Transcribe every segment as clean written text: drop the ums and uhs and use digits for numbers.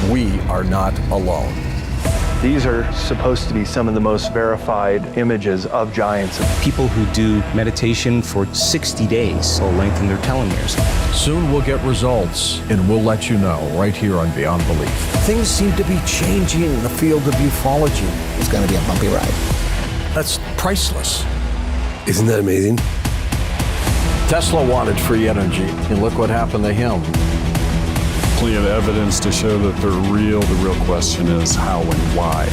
we are not alone. These are supposed to be some of the most verified images of giants. People who do meditation for 60 days will lengthen their telomeres. Soon we'll get results, and we'll let you know right here on Beyond Belief. Things seem to be changing in the field of ufology. It's going to be a bumpy ride. That's priceless. Isn't that amazing? Tesla wanted free energy, and look what happened to him. Plenty of evidence to show that they're real. The real question is how and why.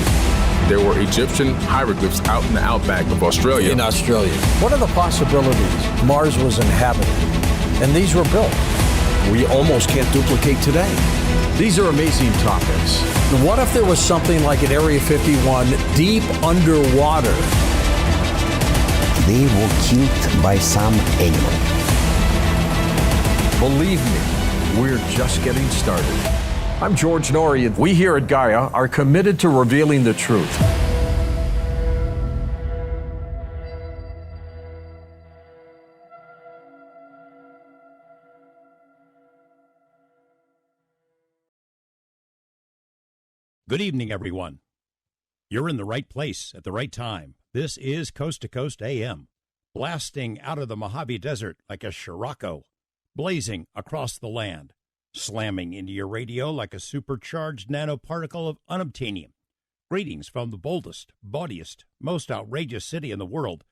There were Egyptian hieroglyphs out in the outback of Australia. In Australia. What are the possibilities? Mars was inhabited, and these were built. We almost can't duplicate today. These are amazing topics. What if there was something like at Area 51 deep underwater? They were killed by some animal. Believe me, we're just getting started. I'm George Norrie, and we here at Gaia are committed to revealing the truth. Good evening, everyone. You're in the right place at the right time. This is Coast to Coast AM, blasting out of the Mojave Desert like a Scirocco, blazing across the land, slamming into your radio like a supercharged nanoparticle of unobtainium. Greetings from the boldest, bawdiest, most outrageous city in the world,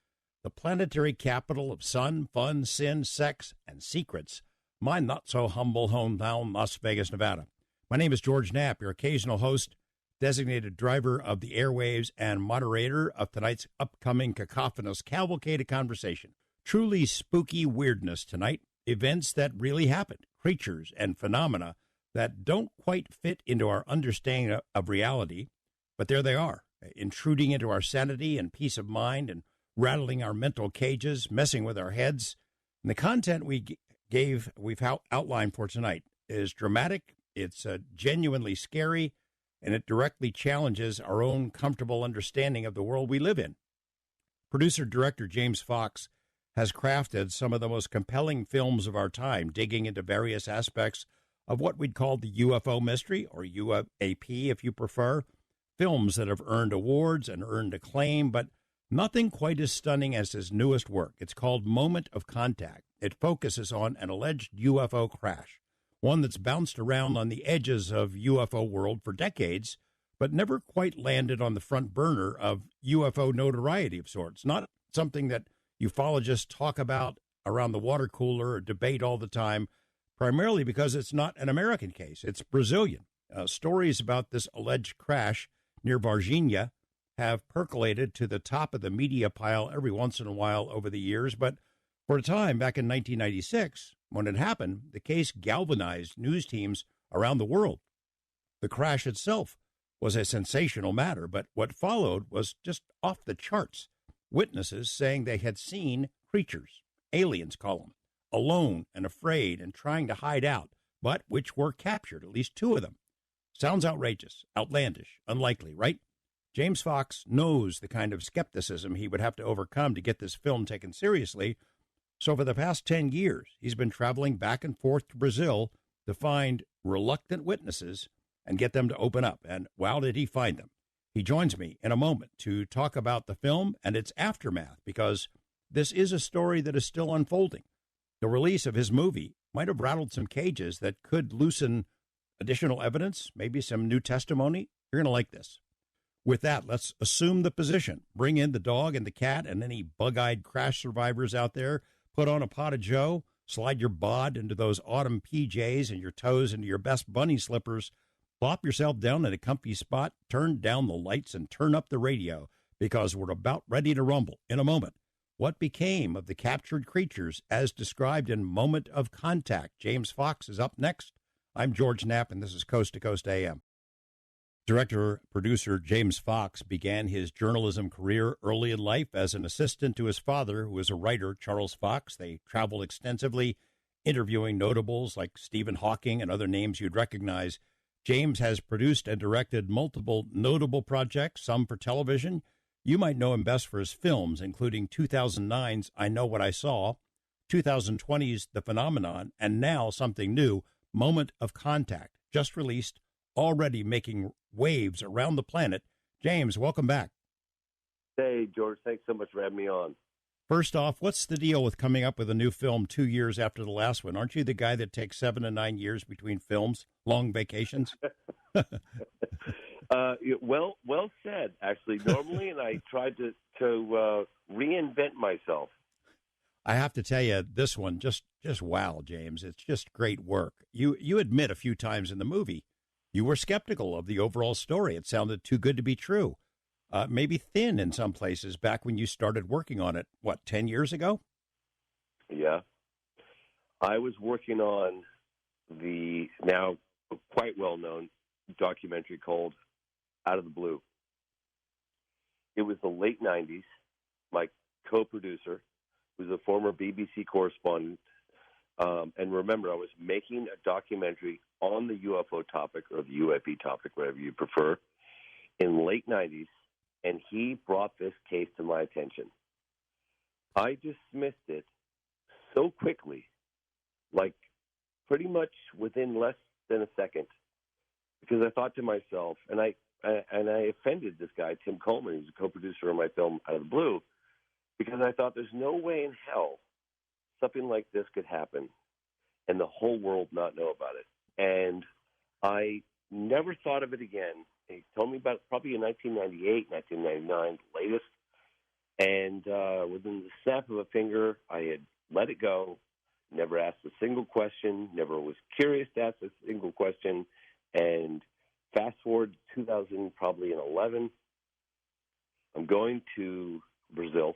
the planetary capital of sun, fun, sin, sex, and secrets, my not-so-humble hometown, Las Vegas, Nevada. My name is George Knapp, your occasional host, designated driver of the airwaves and moderator of tonight's upcoming cacophonous cavalcade of conversation. Truly spooky weirdness tonight. Events that really happened, creatures and phenomena that don't quite fit into our understanding of reality, but there they are, intruding into our sanity and peace of mind and rattling our mental cages, messing with our heads. And the content we've outlined for tonight is dramatic, it's genuinely scary, and it directly challenges our own comfortable understanding of the world we live in. Producer-director James Fox has crafted some of the most compelling films of our time, digging into various aspects of what we'd call the UFO mystery, or UAP if you prefer, films that have earned awards and earned acclaim, but nothing quite as stunning as his newest work. It's called Moment of Contact. It focuses on an alleged UFO crash, one that's bounced around on the edges of UFO world for decades, but never quite landed on the front burner of UFO notoriety of sorts. Not something that ufologists talk about around the water cooler or debate all the time, primarily because it's not an American case. It's Brazilian. Stories about this alleged crash near Varginha have percolated to the top of the media pile every once in a while over the years, but for a time, back in 1996, when it happened, the case galvanized news teams around the world. The crash itself was a sensational matter, but what followed was just off the charts. Witnesses saying they had seen creatures, aliens call them, alone and afraid and trying to hide out, but which were captured, at least two of them. Sounds outrageous, outlandish, unlikely, right? James Fox knows the kind of skepticism he would have to overcome to get this film taken seriously, so for the past 10 years, he's been traveling back and forth to Brazil to find reluctant witnesses and get them to open up, and wow, did he find them. He joins me in a moment to talk about the film and its aftermath, because this is a story that is still unfolding. The release of his movie might have rattled some cages that could loosen additional evidence, maybe some new testimony. You're going to like this. With that, let's assume the position. Bring in the dog and the cat and any bug-eyed crash survivors out there. Put on a pot of joe, slide your bod into those autumn PJs and your toes into your best bunny slippers. Plop yourself down in a comfy spot, turn down the lights, and turn up the radio, because we're about ready to rumble in a moment. What became of the captured creatures as described in Moment of Contact? James Fox is up next. I'm George Knapp, and this is Coast to Coast AM. Director-producer James Fox began his journalism career early in life as an assistant to his father, who was a writer, Charles Fox. They traveled extensively, interviewing notables like Stephen Hawking and other names you'd recognize. James has produced and directed multiple notable projects, some for television. You might know him best for his films, including 2009's I Know What I Saw, 2020's The Phenomenon, and now something new, Moment of Contact, just released already making waves around the planet. James, welcome back. Hey, George, thanks so much for having me on. First off, what's the deal with coming up with a new film 2 years after the last one? Aren't you the guy that takes 7 to 9 years between films, long vacations? Well said, actually. Normally, and I tried to reinvent myself. I have to tell you, this one, just wow, James. It's just great work. You admit a few times in the movie you were skeptical of the overall story. It sounded too good to be true. Maybe thin in some places back when you started working on it, 10 years ago? Yeah. I was working on the now quite well-known documentary called Out of the Blue. It was the late 90s. My co-producer, who's a former BBC correspondent, and remember, I was making a documentary on the UFO topic, or the UFE topic, whatever you prefer, in the late 90s, and he brought this case to my attention. I dismissed it so quickly, like pretty much within less than a second, because I thought to myself, and I offended this guy, Tim Coleman, who's a co-producer of my film Out of the Blue, because I thought there's no way in hell something like this could happen and the whole world not know about it. And I never thought of it again. He told me about it probably in 1998, 1999, latest. And within the snap of a finger, I had let it go, never asked a single question, never was curious to ask a single question. And fast forward to 2011, I'm going to Brazil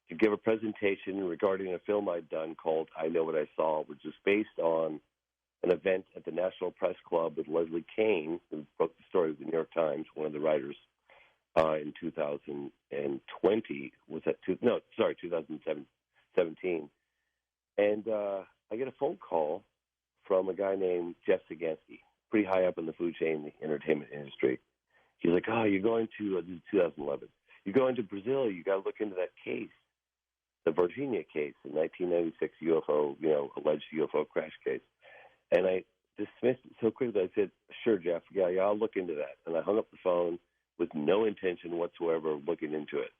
to give a presentation regarding a film I'd done called I Know What I Saw, which is based on an event at the National Press Club with Leslie Kean, who broke the story of the New York Times, one of the writers, in 2020. 2017. And I get a phone call from a guy named Jeff Sagansky, pretty high up in the food chain in the entertainment industry. He's like, you're going to, this is 2011, you're going to Brazil, you got to look into that case, the VARGINHA case, the 1996 UFO, alleged UFO crash case. And I dismissed it so quickly. I said, sure, Jeff, yeah, I'll look into that. And I hung up the phone with no intention whatsoever of looking into it.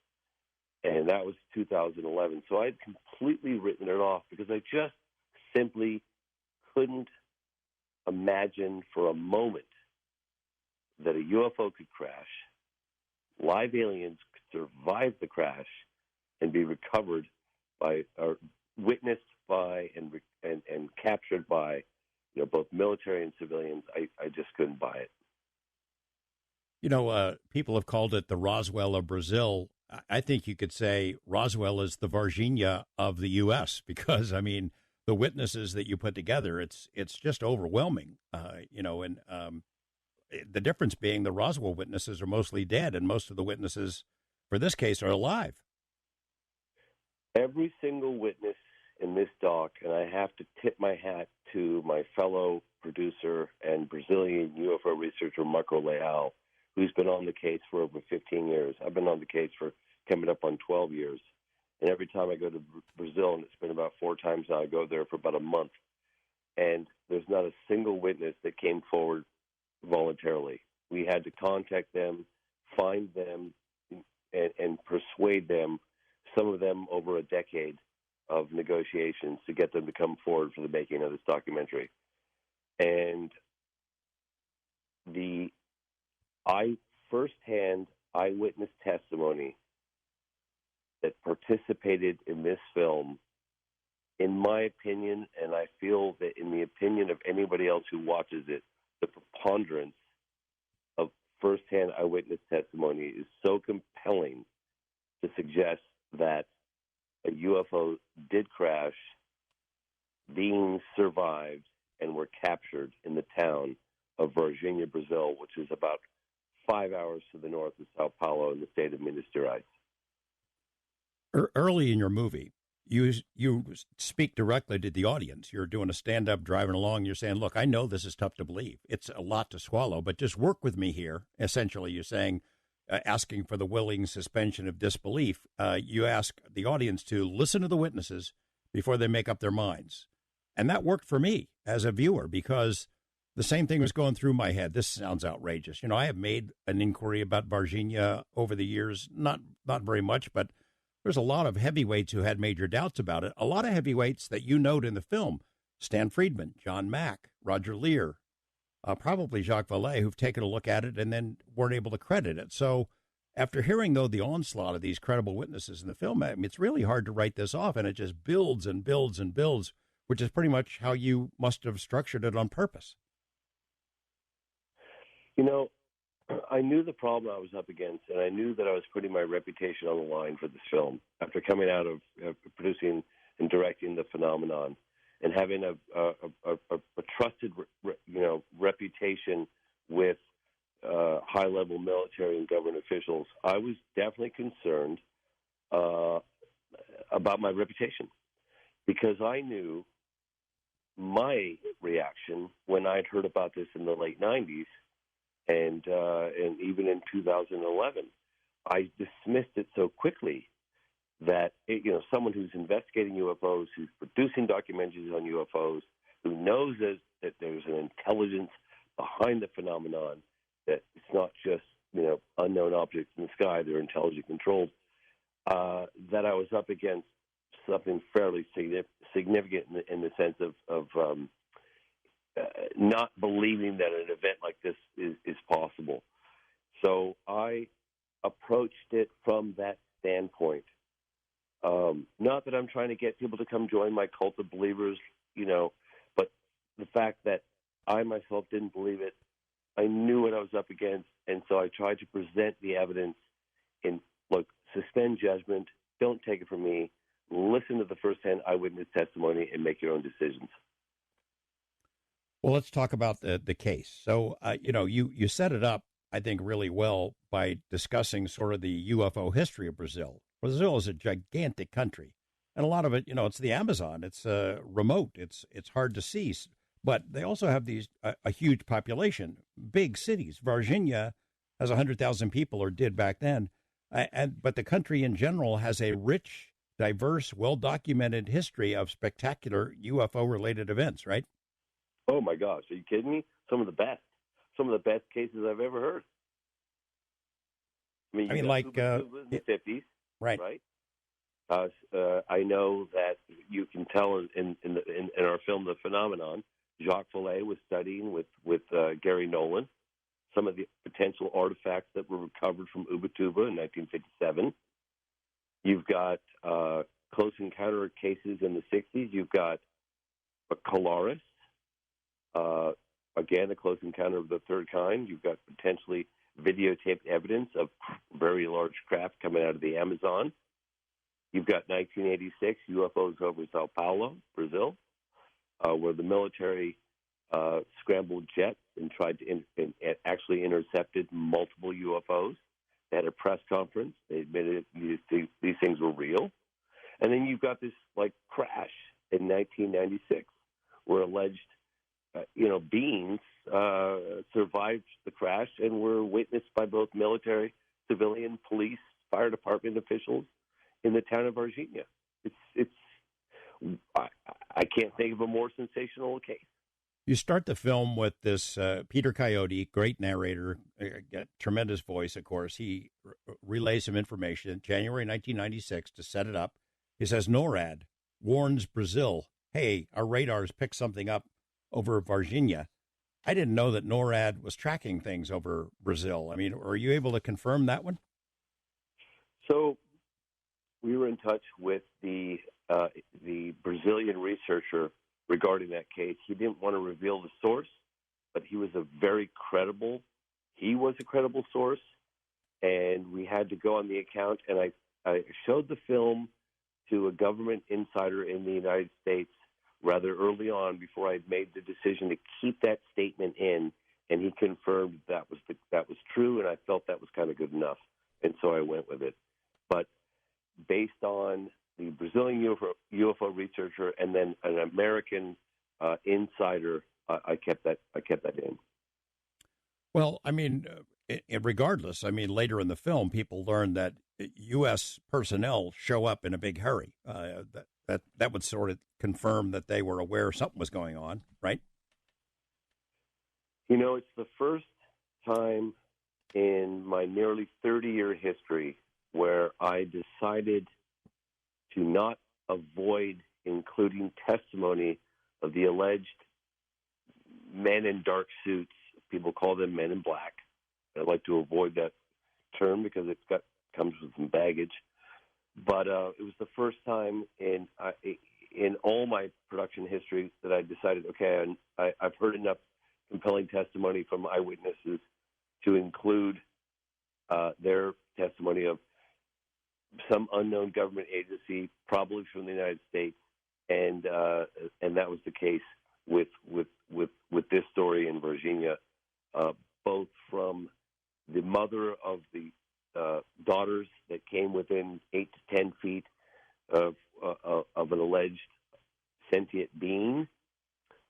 And that was 2011. So I had completely written it off because I just simply couldn't imagine for a moment that a UFO could crash, live aliens could survive the crash, and be recovered by, or witnessed by, and captured by, both military and civilians. I just couldn't buy it. People have called it the Roswell of Brazil. I think you could say Roswell is the Varginha of the U.S. because, the witnesses that you put together, it's just overwhelming. The difference being the Roswell witnesses are mostly dead, and most of the witnesses for this case are alive. Every single witness in this doc, and I have to tip my hat to my fellow producer and Brazilian UFO researcher, Marco Leal, who's been on the case for over 15 years. I've been on the case for coming up on 12 years. And every time I go to Brazil, and it's been about 4 times now, I go there for about a month, and there's not a single witness that came forward voluntarily. We had to contact them, find them, and persuade them, some of them over a decade of negotiations to get them to come forward for the making of this documentary. And the firsthand eyewitness testimony that participated in this film, in my opinion, and I feel that in the opinion of anybody else who watches it, the preponderance of firsthand eyewitness testimony is so compelling to suggest that a UFO did crash, beings survived, and were captured in the town of Varginha, Brazil, which is about 5 hours to the north of Sao Paulo in the state of Minas Gerais. Early in your movie, you speak directly to the audience. You're doing a stand-up, driving along. You're saying, look, I know this is tough to believe. It's a lot to swallow, but just work with me here. Essentially, you're saying, asking for the willing suspension of disbelief. You ask the audience to listen to the witnesses before they make up their minds. And that worked for me as a viewer because the same thing was going through my head. This sounds outrageous. I have made an inquiry about VARGINHA over the years, not very much, but there's a lot of heavyweights who had major doubts about it. A lot of heavyweights that you note in the film, Stan Friedman, John Mack, Roger Lear, probably Jacques Vallée, who've taken a look at it and then weren't able to credit it. So after hearing, though, the onslaught of these credible witnesses in the film, I mean, it's really hard to write this off, and it just builds and builds and builds, which is pretty much how you must have structured it on purpose. I knew the problem I was up against, and I knew that I was putting my reputation on the line for this film after coming out of producing and directing The Phenomenon and having a trusted, reputation with high-level military and government officials. I was definitely concerned about my reputation because I knew my reaction when I'd heard about this in the late 90s and even in 2011. I dismissed it so quickly that, someone who's investigating UFOs, who's producing documentaries on UFOs, who knows that there's an intelligence behind the phenomenon, that it's not just, unknown objects in the sky, they're intelligent controlled, that I was up against something fairly significant in the sense of not believing that an event like this is possible. So I approached it from that standpoint. Not that I'm trying to get people to come join my cult of believers, but the fact that I myself didn't believe it, I knew what I was up against, and so I tried to present the evidence in, look, suspend judgment, don't take it from me, listen to the first-hand eyewitness testimony, and make your own decisions. Well, let's talk about the case. So, you set it up, I think, really well by discussing sort of the UFO history of Brazil. Brazil is a gigantic country, and a lot of it, it's the Amazon. It's remote. It's hard to see, but they also have a huge population, big cities. Varginha has 100,000 people, or did back then, but the country in general has a rich, diverse, well-documented history of spectacular UFO-related events, right? Oh, my gosh. Are you kidding me? Some of the best cases I've ever heard. I mean like in the 50s, right? I know that you can tell in our film, The Phenomenon, Jacques Vallée was studying with Gary Nolan some of the potential artifacts that were recovered from Ubatuba in 1957. You've got close encounter cases in the 60s. You've got a Colaris, again, a close encounter of the third kind. You've got potentially videotaped evidence of very large craft coming out of the Amazon. You've got 1986 UFOs over Sao Paulo, Brazil, where the military scrambled jets and tried to actually intercepted multiple UFOs. They had a press conference. They admitted these things were real. And then you've got this crash in 1996, where alleged beings survived the crash and were witnessed by both military, civilian, police, fire department officials in the town of Varginha. I can't think of a more sensational case. You start the film with this Peter Coyote, great narrator, tremendous voice, of course. He relays some information. January 1996, to set it up, he says, NORAD warns Brazil, hey, our radars picked something up over Varginha. I didn't know that NORAD was tracking things over Brazil. I mean, are you able to confirm that one? So we were in touch with the Brazilian researcher regarding that case. He didn't want to reveal the source, but he was a credible source, and we had to go on the account, and I showed the film to a government insider in the United States rather early on before I made the decision to keep that statement in, and he confirmed that was true, and I felt that was kind of good enough, and so I went with it. But based on the Brazilian UFO researcher and then an American insider, I kept that in. Well, I mean, regardless, I mean, later in the film, people learned that U.S. personnel show up in a big hurry. That would sort of confirm that they were aware something was going on, right? You know, it's the first time in my nearly 30-year history where I decided to not avoid including testimony of the alleged men in dark suits. People call them men in black. I like to avoid that term because comes with some baggage. But it was the first time in all my production history that I decided, okay, I've heard enough compelling testimony from eyewitnesses to include their testimony of some unknown government agency, probably from the United States, and that was the case with this story in Virginia, both from the mother of the daughters that came within 8 to 10 feet of an alleged sentient being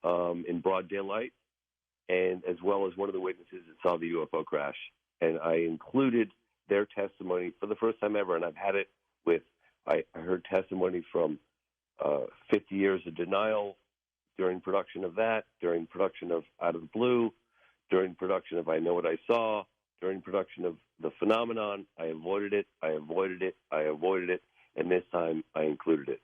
in broad daylight, and as well as one of the witnesses that saw the UFO crash. And I included their testimony for the first time ever, and I've had it with, I heard testimony from 50 Years of Denial during production of that, during production of Out of the Blue, during production of I Know What I Saw, during production of The Phenomenon. I avoided it, and this time I included it.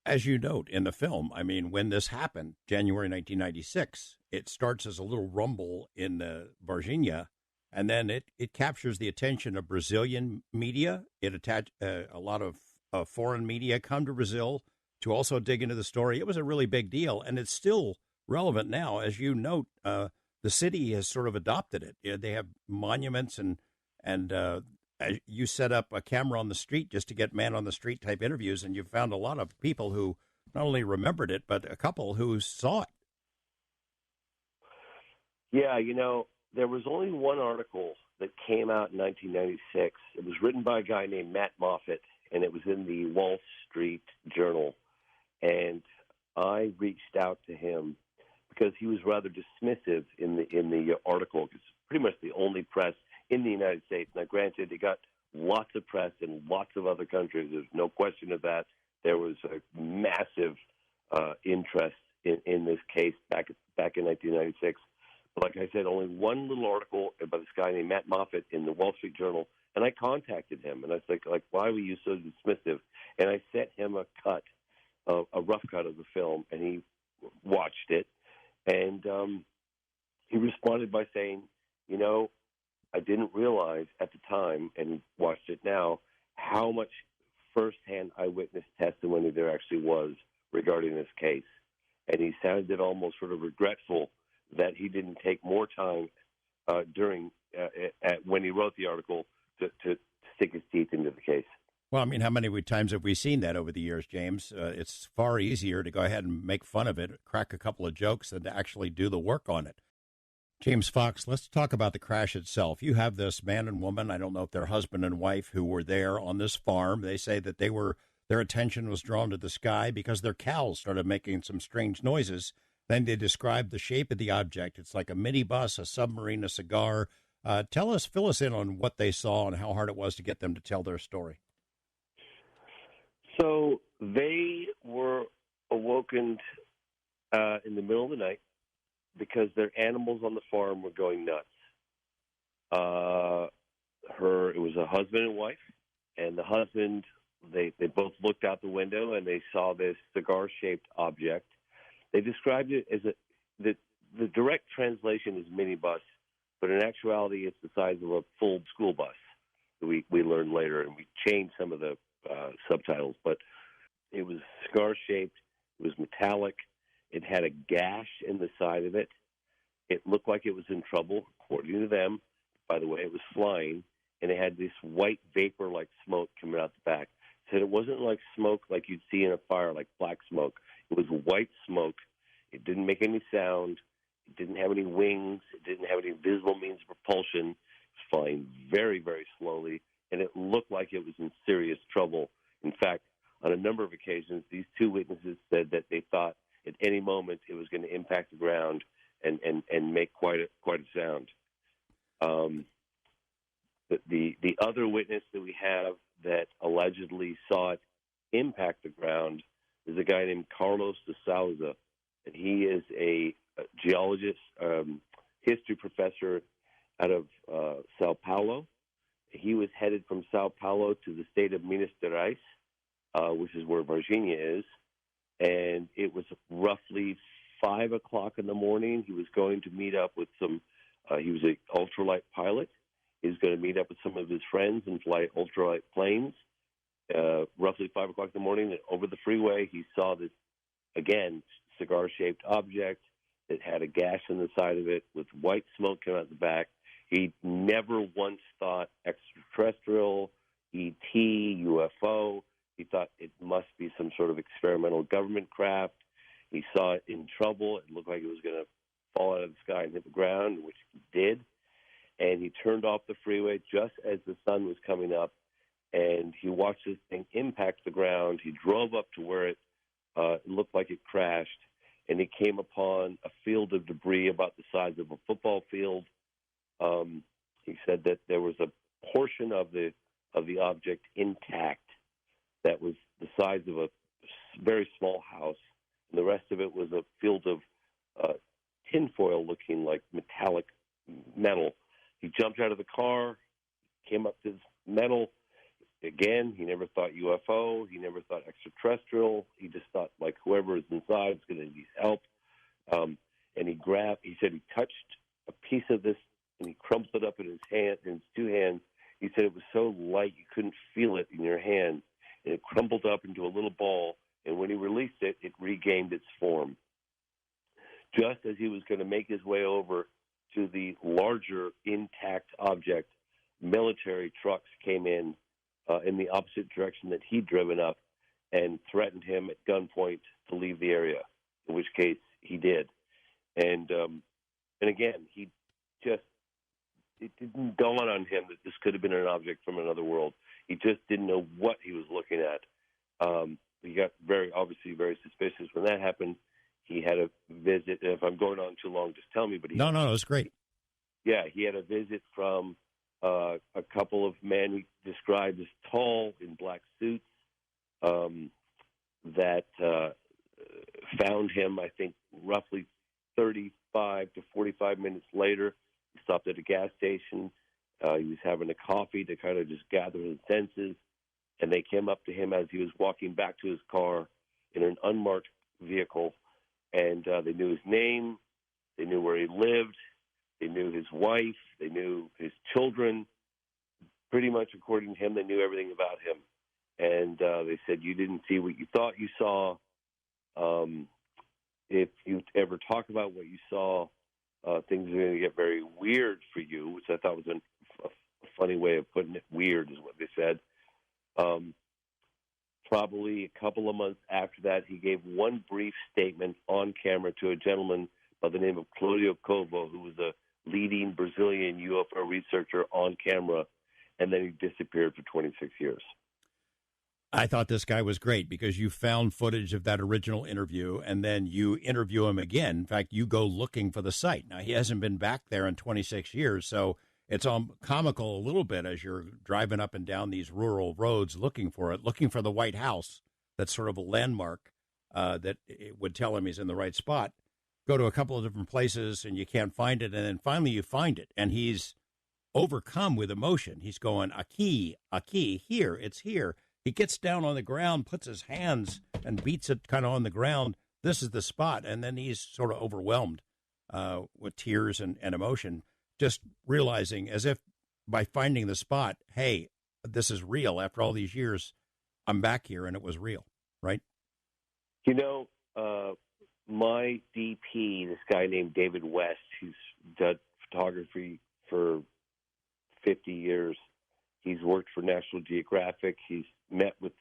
As you note in the film, I mean, when this happened, January 1996, it starts as a little rumble in Varginha, and then it captures the attention of Brazilian media. It attached a lot of foreign media come to Brazil to also dig into the story. It was a really big deal, and it's still relevant now. As you note, the city has sort of adopted it. They have monuments, and you set up a camera on the street just to get man on the street type interviews, and you found a lot of people who not only remembered it, but a couple who saw it. Yeah, you know, there was only one article that came out in 1996. It was written by a guy named Matt Moffat, and it was in the Wall Street Journal. And I reached out to him because he was rather dismissive in the article. It's pretty much the only press in the United States. Now, granted, it got lots of press in lots of other countries. There's no question of that. There was a massive interest in this case back in 1996. But like I said, only one little article by this guy named Matt Moffat in the Wall Street Journal, and I contacted him, and I was like, why were you so dismissive? And I sent him a rough cut of the film, and he watched it, and he responded by saying, you know, I didn't realize at the time, and watched it now, how much firsthand eyewitness testimony there actually was regarding this case. And he sounded almost sort of regretful that he didn't take more time when he wrote the article to stick his teeth into the case. Well, I mean, how many times have we seen that over the years, James? It's far easier to go ahead and make fun of it, crack a couple of jokes, than to actually do the work on it. James Fox, let's talk about the crash itself. You have this man and woman, I don't know if they're husband and wife, who were there on this farm. They say that their attention was drawn to the sky because their cows started making some strange noises. Then they described the shape of the object. It's like a minibus, a submarine, a cigar. Fill us in on what they saw and how hard it was to get them to tell their story. So they were awoken in the middle of the night because their animals on the farm were going nuts. It was a husband and wife, and the husband, they both looked out the window and they saw this cigar-shaped object. They described it as the direct translation is minibus, but in actuality it's the size of a full school bus. We learned later, and we changed some of the subtitles, but it was cigar-shaped. It was metallic. It had a gash in the side of it. It looked like it was in trouble, according to them. By the way, it was flying, and it had this white vapor-like smoke coming out the back. Said it wasn't like smoke like you'd see in a fire, like black smoke. It was white smoke. It didn't make any sound. It didn't have any wings. It didn't have any visible means of propulsion. It was flying very, very slowly, and it looked like it was in serious trouble. In fact, on a number of occasions, these two witnesses said that they thought at any moment it was going to impact the ground and make quite a sound. The other witness that we have that allegedly saw it impact the ground is a guy named Carlos de Souza, and he is a geologist, history professor out of Sao Paulo. He was headed from Sao Paulo to the state of Minas Gerais, which is where VARGINHA is. And it was roughly 5 o'clock in the morning. He was going to meet up with some, he was an ultralight pilot. He was going to meet up with some of his friends and fly ultralight planes. Roughly 5 o'clock in the morning, and over the freeway, he saw this, again, cigar-shaped object that had a gash in the side of it with white smoke coming out the back. He never once thought extraterrestrial, ET, UFO. He thought it must be some sort of experimental government craft. He saw it in trouble. It looked like it was going to fall out of the sky and hit the ground, which it did. And he turned off the freeway just as the sun was coming up, and he watched this thing impact the ground. He drove up to where it looked like it crashed, and he came upon a field of debris about the size of a football field. He said that there was a portion of the object intact that was the size of a very small house, and the rest of it was a field of tinfoil looking like metal. He jumped out of the car, came up to this metal. Again, he never thought UFO. He never thought extraterrestrial. He just thought, like, whoever is inside is going to need help. And he said he touched a piece of this, and he crumpled it up in his two hands. He said it was so light you couldn't feel it in your hand. And it crumpled up into a little ball, and when he released it, it regained its form. Just as he was going to make his way over to the larger intact object, military trucks came in the opposite direction that he'd driven up and threatened him at gunpoint to leave the area, in which case he did. And again, it didn't dawn on him that this could have been an object from another world. He just didn't know what he was looking at. He got obviously very suspicious when that happened. He had a visit. And if I'm going on too long, just tell me. But No, it's great. Yeah, he had a visit from a couple of men he described as tall in black suits that found him, I think, roughly 35 to 45 minutes later. He stopped at a gas station. He was having a coffee to kind of just gather his senses, and they came up to him as he was walking back to his car in an unmarked vehicle, and they knew his name, they knew where he lived, they knew his wife, they knew his children. Pretty much, according to him, they knew everything about him. And they said, you didn't see what you thought you saw. If you ever talk about what you saw, things are going to get very weird for you, which I thought was a funny way of putting it. Weird is what they said. Probably a couple of months after that, he gave one brief statement on camera to a gentleman by the name of Claudio Covo, who was a leading Brazilian UFO researcher on camera, and then he disappeared for 26 years. I thought this guy was great because you found footage of that original interview, and then you interview him again. In fact, you go looking for the site. Now, he hasn't been back there in 26 years, so it's comical a little bit as you're driving up and down these rural roads looking for it, looking for the White House. That's sort of a landmark that it would tell him he's in the right spot. Go to a couple of different places, and you can't find it, and then finally you find it, and he's overcome with emotion. He's going, a key, here, it's here. He gets down on the ground, puts his hands and beats it kind of on the ground. This is the spot. And then he's sort of overwhelmed with tears and emotion, just realizing as if by finding the spot, hey, this is real. After all these years, I'm back here and it was real, right? You know, my DP, this guy named David West, who's done photography for 50 years. He's worked for National Geographic. He's met with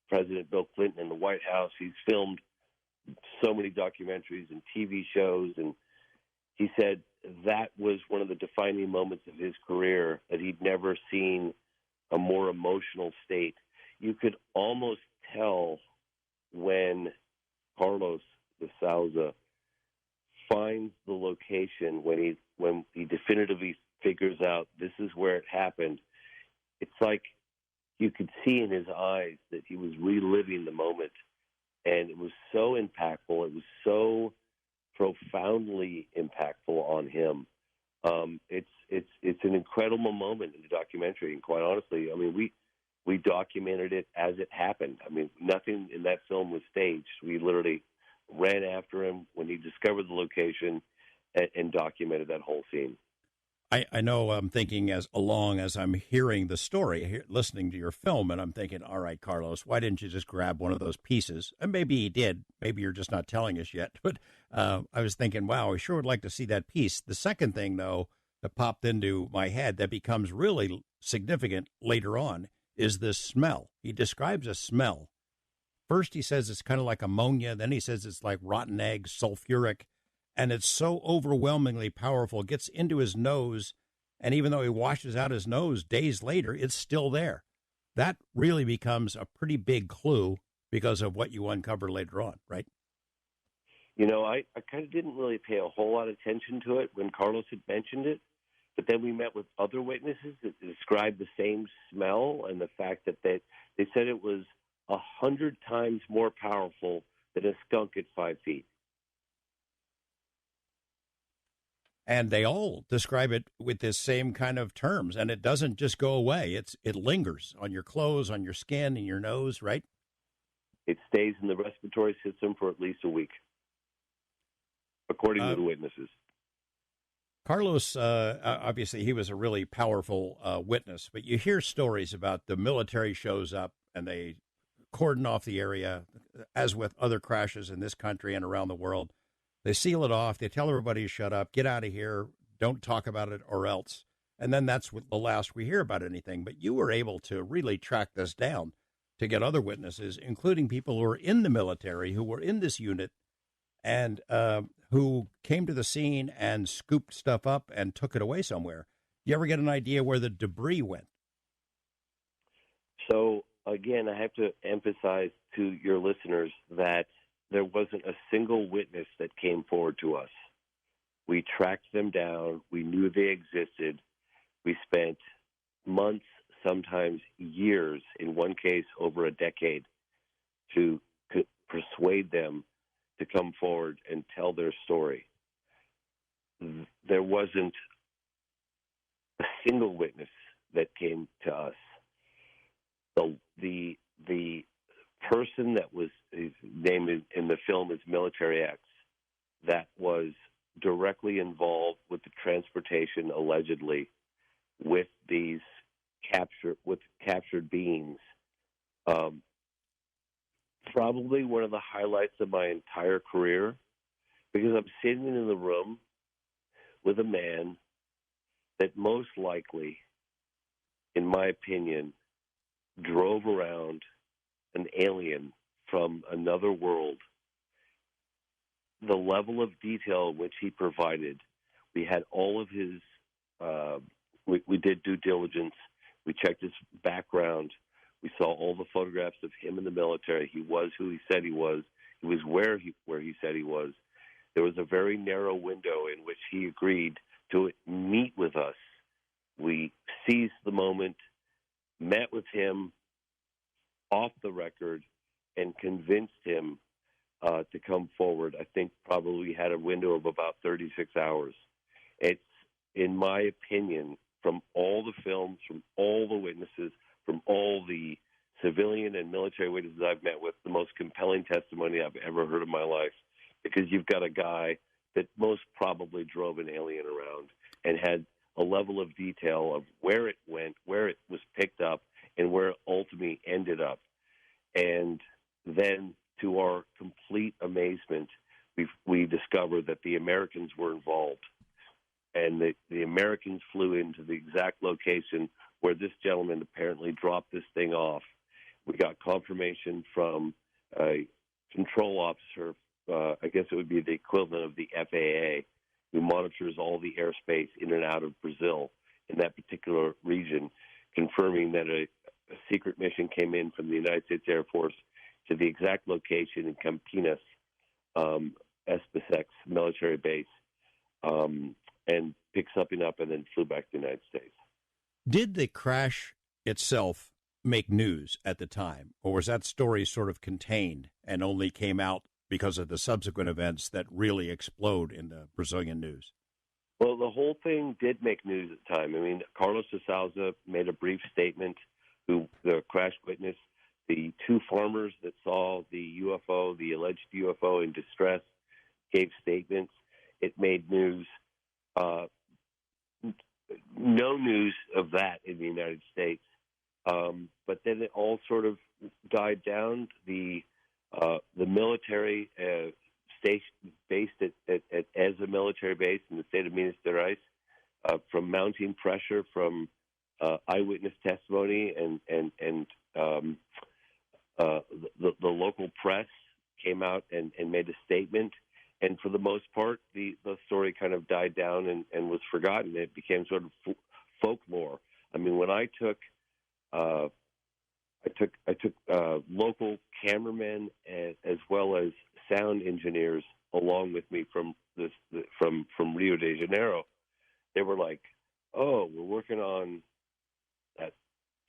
President Bill Clinton in the White House. He's filmed so many documentaries and TV shows. And he said that was one of the defining moments of his career, that he'd never seen a more emotional state. You could almost tell when Carlos de Souza finds the location, when he definitively figures out this is where it happened. It's like you could see in his eyes that he was reliving the moment, and it was so impactful. It was so profoundly impactful on him. It's an incredible moment in the documentary, and quite honestly, I mean, we documented it as it happened. I mean, nothing in that film was staged. We literally ran after him when he discovered the location and documented that whole scene. I know I'm thinking as I'm hearing the story, listening to your film, and I'm thinking, all right, Carlos, why didn't you just grab one of those pieces? And maybe he did. Maybe you're just not telling us yet. But I was thinking, wow, I sure would like to see that piece. The second thing, though, that popped into my head that becomes really significant later on is this smell. He describes a smell. First, he says it's kind of like ammonia. Then he says it's like rotten eggs, sulfuric. And it's so overwhelmingly powerful, it gets into his nose, and even though he washes out his nose days later, it's still there. That really becomes a pretty big clue because of what you uncover later on, right? You know, I kind of didn't really pay a whole lot of attention to it when Carlos had mentioned it, but then we met with other witnesses that described the same smell and the fact that they said it was 100 times more powerful than a skunk at 5 feet. And they all describe it with this same kind of terms, and it doesn't just go away. It lingers on your clothes, on your skin, in your nose, right? It stays in the respiratory system for at least a week, according to the witnesses. Carlos, obviously, he was a really powerful witness, but you hear stories about the military shows up and they cordon off the area, as with other crashes in this country and around the world. They seal it off. They tell everybody to shut up, get out of here, don't talk about it or else. And then that's the last we hear about anything. But you were able to really track this down to get other witnesses, including people who were in the military, who were in this unit, and who came to the scene and scooped stuff up and took it away somewhere. You ever get an idea where the debris went? So, again, I have to emphasize to your listeners that there wasn't a single witness that came forward to us. We tracked them down. We knew they existed. We spent months, sometimes years, in one case over a decade, to persuade them to come forward and tell their story. There wasn't a single witness that came to us. The person that was, his name in the film is Military X, that was directly involved with the transportation, allegedly, with these captured beings. Probably one of the highlights of my entire career, because I'm sitting in the room with a man that most likely, in my opinion, drove around an alien from another world. The level of detail which he provided, we had all of his, we did due diligence, we checked his background, we saw all the photographs of him in the military. He was who he said he was where he said he was. There was a very narrow window in which he agreed to meet with us. We seized the moment, met with him off the record, and convinced him to come forward. I think probably had a window of about 36 hours. It's, in my opinion, from all the films, from all the witnesses, from all the civilian and military witnesses I've met with, the most compelling testimony I've ever heard in my life, because you've got a guy that most probably drove an alien around and had a level of detail of where it went, where it was picked up, and where it ultimately ended up. And then, to our complete amazement, we discovered that the Americans were involved. And the Americans flew into the exact location where this gentleman apparently dropped this thing off. We got confirmation from a control officer, I guess it would be the equivalent of the FAA, who monitors all the airspace in and out of Brazil in that particular region, confirming that a secret mission came in from the United States Air Force to the exact location in Campinas, SpaceX military base, and picked something up and then flew back to the United States. Did the crash itself make news at the time, or was that story sort of contained and only came out because of the subsequent events that really explode in the Brazilian news? Well, the whole thing did make news at the time. I mean, Carlos de Souza made a brief statement, who the crash witness. The two farmers that saw the UFO, the alleged UFO in distress, gave statements. It made news. No news of that in the United States. But then it all sort of died down. The military station based as a military base in the state of Minas Gerais, from mounting pressure from eyewitness testimony and the local press came out and made a statement. And for the most part, the story kind of died down and was forgotten. It became sort of folklore. I mean, when I took local cameramen as well as sound engineers along with me from Rio de Janeiro. They were like, "Oh, we're working on that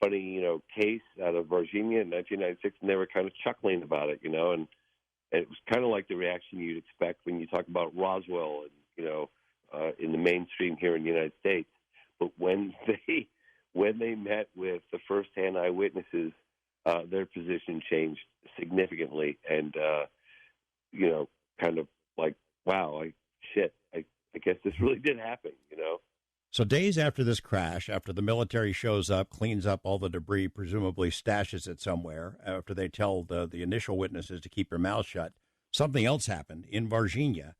funny, case out of Varginha in 1996," and they were kind of chuckling about it, and it was kind of like the reaction you'd expect when you talk about Roswell, and in the mainstream here in the United States. But when they met with the first-hand eyewitnesses, their position changed significantly, and kind of like, wow, I guess this really did happen, So days after this crash, after the military shows up, cleans up all the debris, presumably stashes it somewhere, after they tell the initial witnesses to keep their mouths shut, something else happened in Varginha.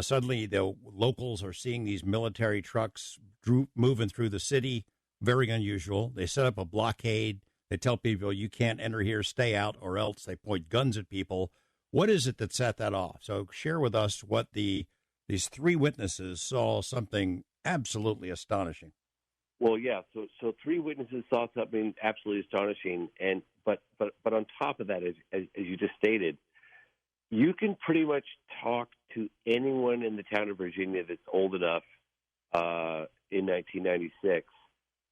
Suddenly, the locals are seeing these military trucks moving through the city, very unusual. They set up a blockade. They tell people, you can't enter here, stay out, or else. They point guns at people. What is it that set that off? So share with us what these three witnesses saw, something absolutely astonishing. Well, yeah. So three witnesses saw something absolutely astonishing, and but on top of that, as you just stated, you can pretty much talk to anyone in the town of Virginia that's old enough in 1996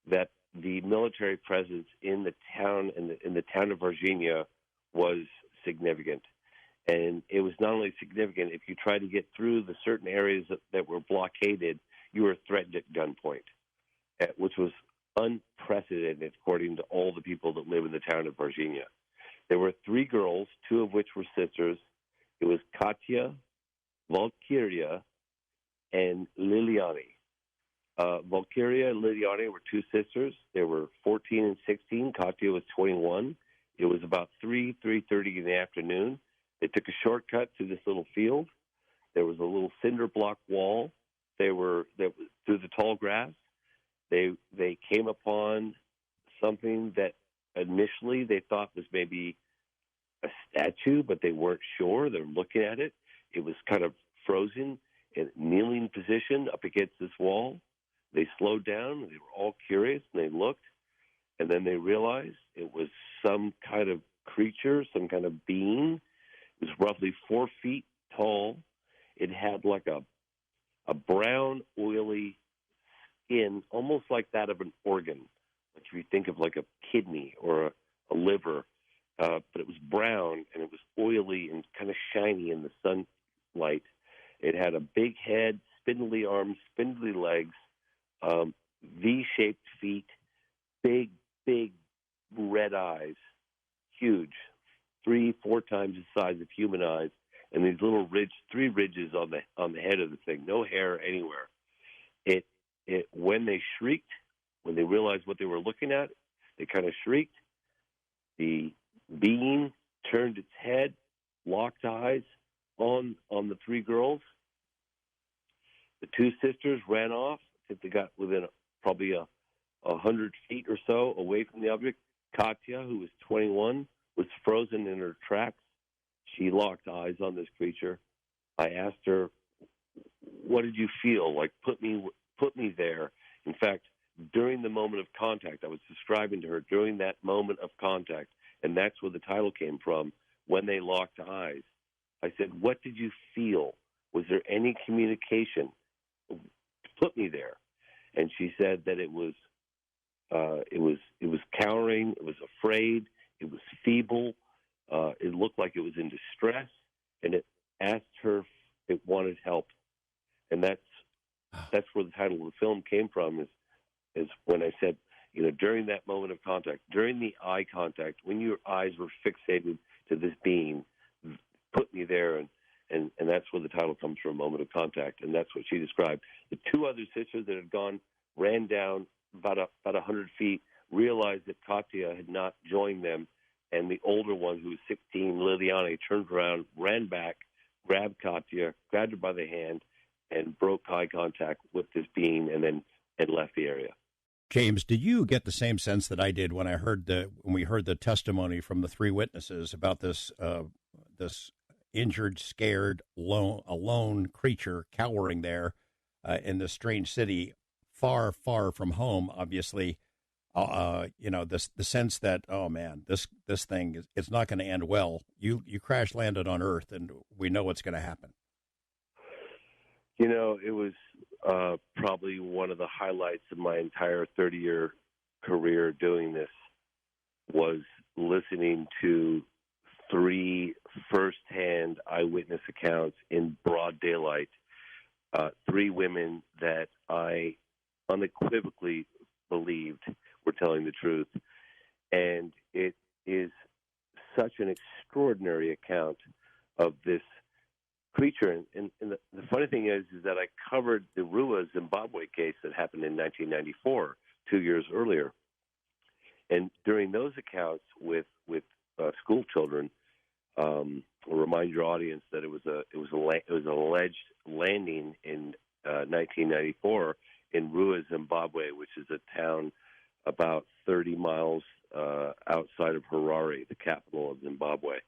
that the military presence in the town in the town of Virginia was significant. And it was not only significant, if you tried to get through the certain areas that were blockaded, you were threatened at gunpoint, which was unprecedented according to all the people that live in the town of Varginha. There were three girls, two of which were sisters. It was Katya, Valkyria, and Liliani. Valkyria and Liliani were two sisters. They were 14 and 16. Katya was 21. It was about 3:30 in the afternoon. They took a shortcut through this little field. There was a little cinder block wall. They were through the tall grass. They came upon something that initially they thought was maybe a statue, but they weren't sure. They were looking at it. It was kind of frozen in a kneeling position up against this wall. They slowed down. They were all curious, and they looked, and then they realized it was some kind of creature, some kind of being. It was roughly 4 feet tall. It had like a brown, oily skin, almost like that of an organ. Like if you think of like a kidney or a liver, but it was brown and it was oily and kind of shiny in the sunlight. It had a big head, spindly arms, spindly legs, V-shaped feet, big red eyes, huge, 3-4 times the size of human eyes, and these little three ridges on the head of the thing, no hair anywhere. It when they shrieked, when they realized what they were looking at, they kind of shrieked. The being turned its head, locked eyes on the three girls. The two sisters ran off. I think they got within probably 100 feet or so away from the object. Katya, who was 21, was frozen in her tracks. She locked eyes on this creature. I asked her, "What did you feel? Like, put me there." In fact, during the moment of contact, I was describing to her during that moment of contact, and that's where the title came from, when they locked eyes. I said, "What did you feel? Was there any communication? Put me there." And she said that it was cowering, it was afraid, it was feeble, it looked like it was in distress. and it asked her if it wanted help. And that's where the title of the film came from, is when I said, during that moment of contact, during the eye contact, when your eyes were fixated to this being, put me there, and that's where the title comes from, Moment of Contact, and that's what she described. The two other sisters that had gone ran down about 100 feet, realized that Katya had not joined them, and the older one, who was 16, Liliana, turned around, ran back, grabbed Katya, grabbed her by the hand, and broke eye contact with this being, and left the area. James, did you get the same sense that I did when we heard the testimony from the three witnesses about this injured, scared, alone creature cowering there in this strange city, far, far from home? Obviously, the sense that, oh man, this thing it's not going to end well. You crash landed on Earth, and we know what's going to happen. It was probably one of the highlights of my entire 30-year career doing this, was listening to three first-hand eyewitness accounts in broad daylight, three women that I unequivocally believed were telling the truth. And it is such an extraordinary account of this creature. And the funny thing is that I covered the Rua, Zimbabwe case that happened in 1994, 2 years earlier. And during those accounts with school children, I'll remind your audience that it was an alleged landing in 1994 in Rua, Zimbabwe, which is a town about 30 miles outside of Harare, the capital of Zimbabwe,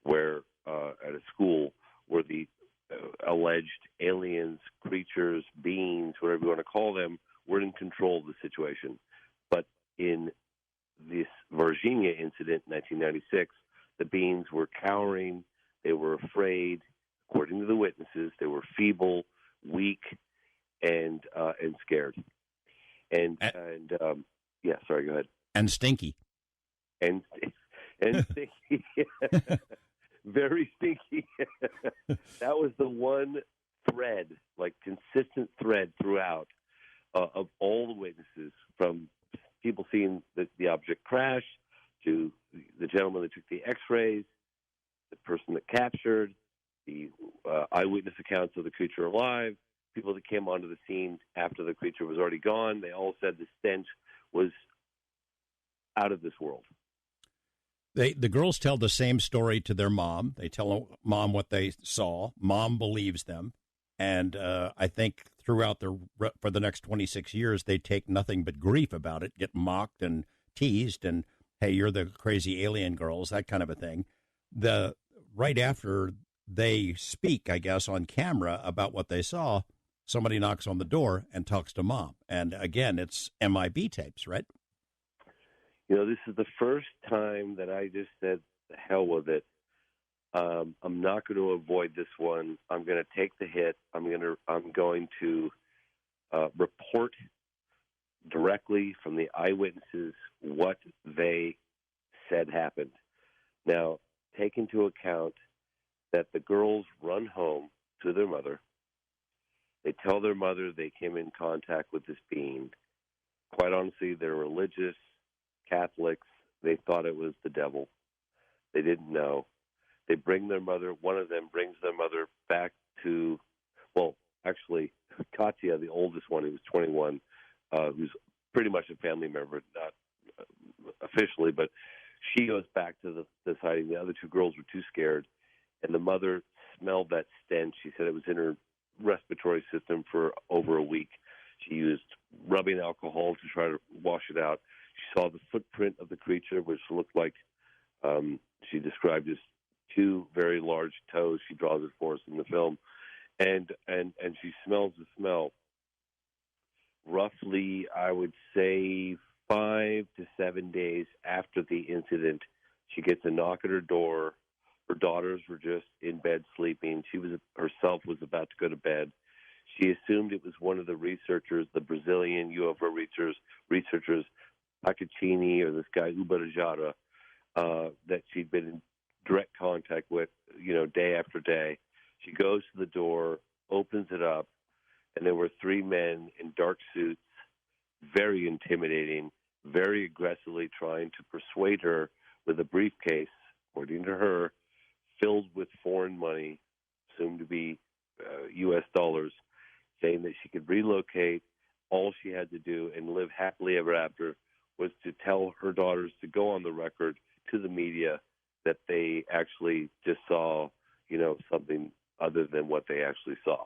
where at a school where the alleged aliens, creatures, beings, whatever you want to call them, were in control of the situation. But in this VARGINHA incident in 1996, the beings were cowering, they were afraid, according to the witnesses, they were feeble, weak, and scared. And yeah, sorry, go ahead. And stinky. And stinky. Very stinky. That was the one thread, like consistent thread throughout, of all the witnesses, from people seeing the object crash to the gentleman that took the x-rays, the person that captured, the eyewitness accounts of the creature alive, people that came onto the scene after the creature was already gone. They all said the stench was out of this world. The girls tell the same story to their mom. They tell mom what they saw. Mom believes them. And I think throughout for the next 26 years, they take nothing but grief about it, get mocked and teased, and, hey, you're the crazy alien girls, that kind of a thing. Right after they speak, I guess, on camera about what they saw, somebody knocks on the door and talks to mom. And, again, it's MIB tapes, right? This is the first time that I just said, the hell with it. I'm not going to avoid this one. I'm going to take the hit. I'm going to report directly from the eyewitnesses what they said happened. Now, take into account that the girls run home to their mother. They tell their mother they came in contact with this being. Quite honestly, they're religious Catholics. They thought it was the devil. They didn't know. They bring their mother, one of them brings their mother back to, well, actually, Katya, the oldest one, who was 21, who's pretty much a family member, not officially, but she goes back to the sighting. The other two girls were too scared, and the mother smelled that stench. She said it was in her respiratory system for over a week. She used rubbing alcohol to try to wash it out. She saw the footprint of the creature, which looked like she described as two very large toes. She draws it for us in the film. And she smells the smell. Roughly, I would say 5 to 7 days after the incident, she gets a knock at her door. Her daughters were just in bed sleeping. She herself was about to go to bed. She assumed it was one of the researchers, the Brazilian UFO researchers, Pacchini, or this guy Ubarajara, that she'd been direct contact with, day after day. She goes to the door, opens it up, and there were three men in dark suits, very intimidating, very aggressively trying to persuade her with a briefcase, according to her, filled with foreign money, soon to be U.S. dollars, saying that she could relocate. All she had to do and live happily ever after was to tell her daughters to go on the record to the media that they actually just saw, something other than what they actually saw.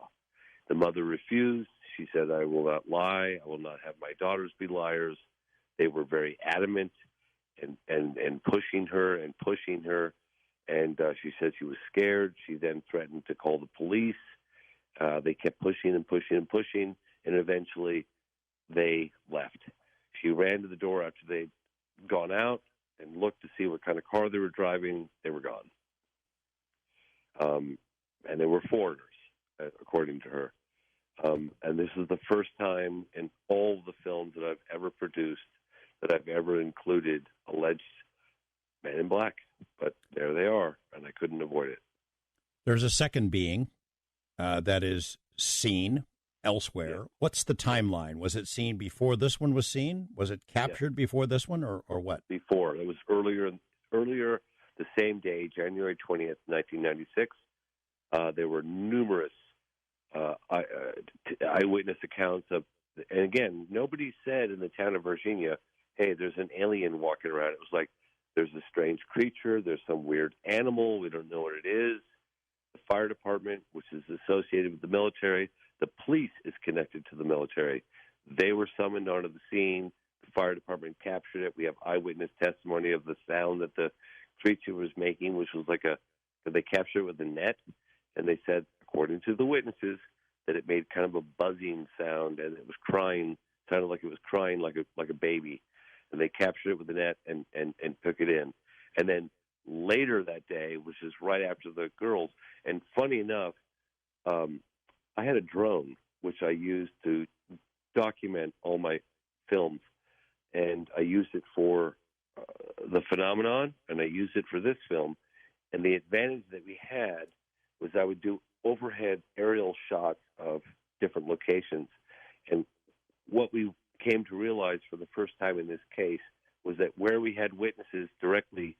The mother refused. She said, I will not lie. I will not have my daughters be liars. They were very adamant and pushing her. And she said she was scared. She then threatened to call the police. They kept pushing and pushing and pushing, and eventually they left. She ran to the door after they'd gone out and looked to see what kind of car they were driving. They were gone. And they were foreigners, according to her. And this is the first time in all the films that I've ever produced that I've ever included alleged men in black. But there they are, and I couldn't avoid it. There's a second being that is seen elsewhere. Yeah. What's the timeline? Was it seen before this one was seen? Was it captured before this one, or what? Before. It was earlier the same day, January 20th, 1996. There were numerous eyewitness accounts of, and again, nobody said in the town of Virginia, hey, there's an alien walking around. It was like, there's a strange creature, there's some weird animal, we don't know what it is. The fire department, which is associated with the military, the police is connected to the military. They were summoned onto the scene. The fire department captured it. We have eyewitness testimony of the sound that the creature was making, which was they captured it with a net, and they said, according to the witnesses, that it made kind of a buzzing sound, and it was crying, sounded like it was crying like a baby. And they captured it with the net and took it in. And then later that day, which is right after the girls, and funny enough, I had a drone, which I used to document all my films, and I used it for the phenomenon, and I used it for this film. And the advantage that we had was I would do overhead aerial shots of different locations. And what we came to realize for the first time in this case was that where we had witnesses directly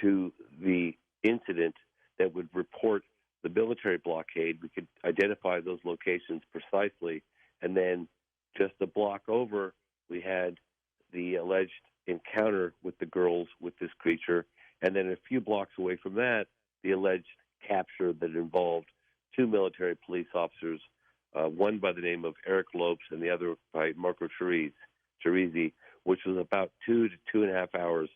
to the incident that would report the military blockade, we could identify those locations precisely. And then just a block over, we had the alleged encounter with the girls with this creature. And then a few blocks away from that, the alleged capture that involved two military police officers, one by the name of Eric Lopes and the other by Marco Chirizi, which was about 2 to 2.5 hours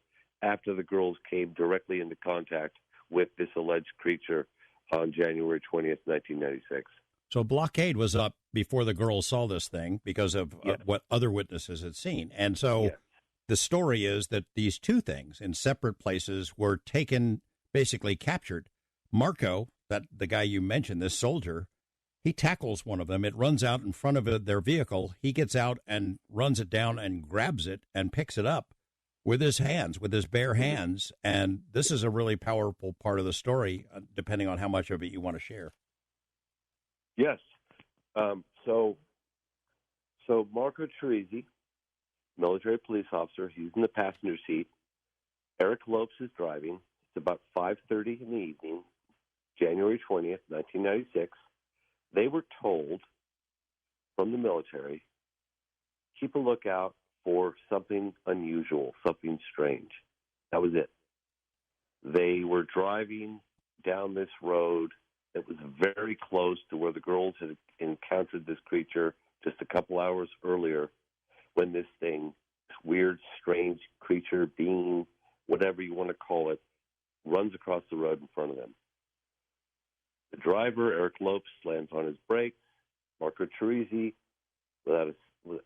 after the girls came directly into contact with this alleged creature on January 20th, 1996. So blockade was up before the girls saw this thing because of what other witnesses had seen. And so the story is that these two things in separate places were taken, basically captured. Marco, the guy you mentioned, this soldier, he tackles one of them. It runs out in front of their vehicle. He gets out and runs it down and grabs it and picks it up with his hands, with his bare hands. And this is a really powerful part of the story, depending on how much of it you want to share. Yes. So Marco Chirizi, military police officer, he's in the passenger seat. Eric Lopes is driving. It's about 5:30 in the evening, January 20th, 1996. They were told from the military, keep a lookout for something unusual, something strange. That was it. They were driving down this road that was very close to where the girls had encountered this creature just a couple hours earlier, when this thing, this weird, strange creature, being, whatever you want to call it, runs across the road in front of them. The driver, Eric Lopes, slams on his brakes. Marco Chirizi, without a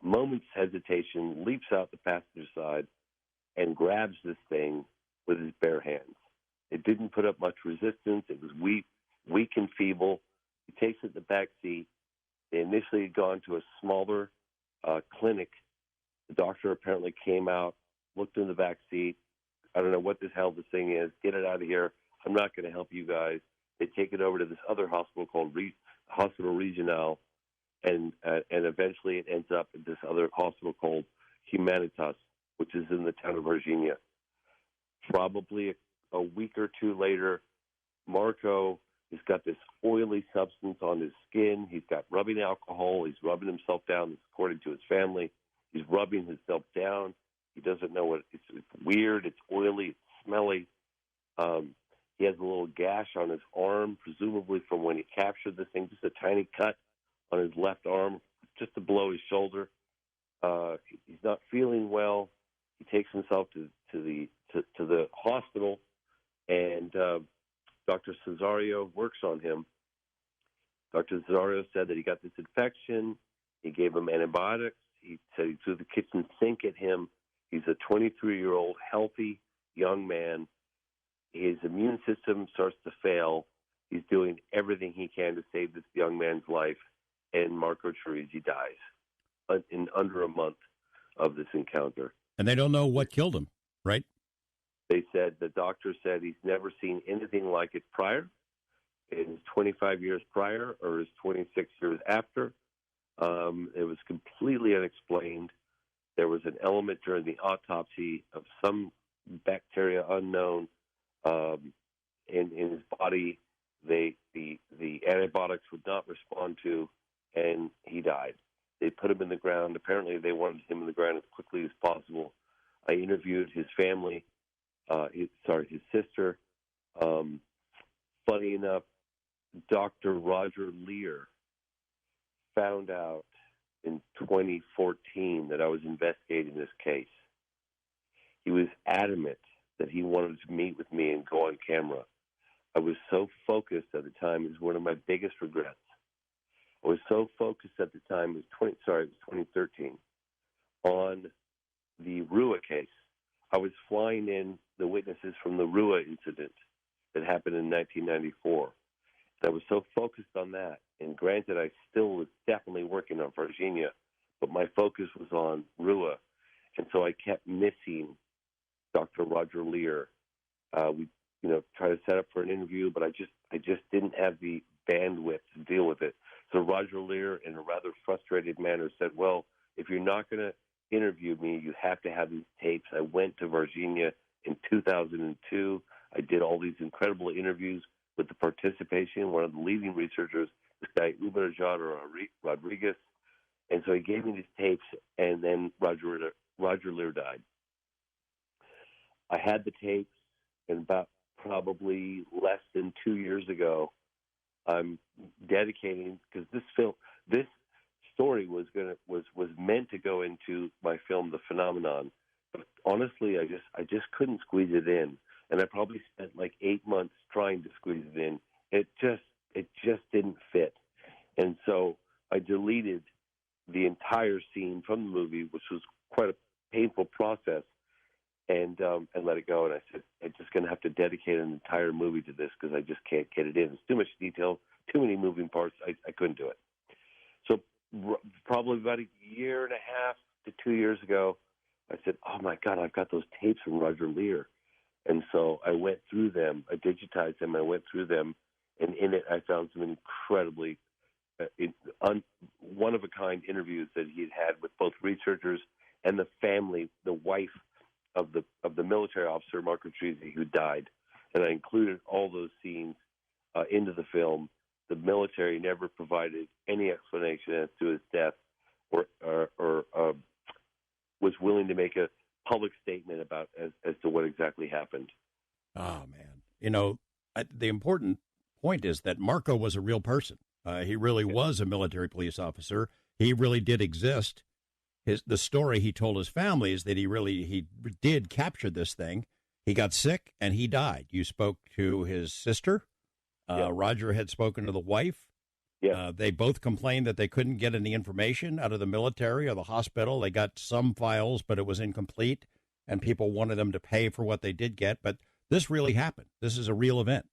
moment's hesitation, leaps out the passenger side and grabs this thing with his bare hands. It didn't put up much resistance. It was weak and feeble. He takes it in the back seat. They initially had gone to a smaller clinic. The doctor apparently came out, looked in the back seat, I don't know what this hell this thing is. Get it out of here. I'm not going to help you guys. They take it over to this other hospital called Hospital Regional, and eventually it ends up at this other hospital called Humanitas, which is in the town of Virginia. Probably a week or two later, Marco has got this oily substance on his skin. He's got rubbing alcohol. He's rubbing himself down, according to his family. He's rubbing himself down. He doesn't know what it's weird. It's oily. It's smelly. He has a little gash on his arm, presumably from when he captured this thing, just a tiny cut on his left arm, just below his shoulder. He's not feeling well. He takes himself to the hospital, and Dr. Cesario works on him. Dr. Cesario said that he got this infection. He gave him antibiotics. He said he threw the kitchen sink at him. He's a 23-year-old healthy young man. His immune system starts to fail. He's doing everything he can to save this young man's life, and Marco Teresi dies in under a month of this encounter. And they don't know what killed him, right? They said, the doctor said he's never seen anything like it prior, in his 25 years prior or his 26 years after. It was completely unexplained. There was an element during the autopsy of some bacteria unknown in his body. The antibiotics would not respond to, and he died. They put him in the ground. Apparently, they wanted him in the ground as quickly as possible. I interviewed his family, his sister. Funny enough, Dr. Roger Lear found out in 2014 that I was investigating this case. He was adamant that he wanted to meet with me and go on camera. I was so focused at the time. It was one of my biggest regrets. I was so focused at the time, it was 2013, on the Rua case. I was flying in the witnesses from the Rua incident that happened in 1994. And I was so focused on that. And granted, I still was definitely working on Varginha, but my focus was on Rua. And so I kept missing Dr. Roger Lear. We tried to set up for an interview, but I just didn't have the bandwidth to deal with it. So Roger Lear, in a rather frustrated manner, said, well, if you're not going to interview me, you have to have these tapes. I went to Varginha in 2002. I did all these incredible interviews with the participation, one of the leading researchers, this guy, Uber Rodriguez. And so he gave me these tapes, and then Roger Lear died. I had the tapes, and about probably less than 2 years ago, I'm dedicating, because this story was meant to go into my film, The Phenomenon. But honestly, I just couldn't squeeze it in, and I probably spent like 8 months trying to squeeze it in. It just didn't fit, and so I deleted the entire scene from the movie, which was quite a painful process, and let it go. And I said, I'm just going to have to dedicate an entire movie to this because I just can't get it in. It's too much detail, too many moving parts. I couldn't do it. So probably about a year and a half to 2 years ago, I said, oh, my God, I've got those tapes from Roger Lear. And so I went through them. I digitized them. I went through them. And in it, I found some incredibly one-of-a-kind interviews that he had with both researchers and the family, the wife of the military officer, Marco Teresi, who died. And I included all those scenes into the film. The military never provided any explanation as to his death or was willing to make a public statement about as to what exactly happened. Oh, man. The important point is that Marco was a real person. He really was a military police officer. He really did exist. The story he told his family is that he did capture this thing. He got sick and he died. You spoke to his sister. Roger had spoken to the wife. They both complained that they couldn't get any information out of the military or the hospital. They got some files, but it was incomplete, and people wanted them to pay for what they did get. But this really happened. This is a real event.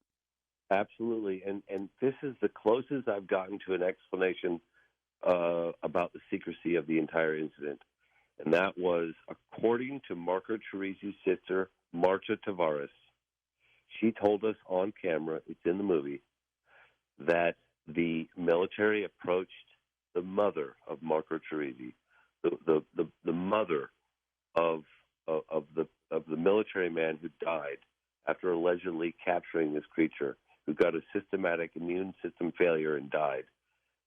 Absolutely. And this is the closest I've gotten to an explanation about the secrecy of the entire incident. And that was, according to Marco Teresi's sister, Marta Tavares. She told us on camera, it's in the movie, that the military approached the mother of Marco Teresi, the mother of the military man who died after allegedly capturing this creature, who got a systematic immune system failure and died,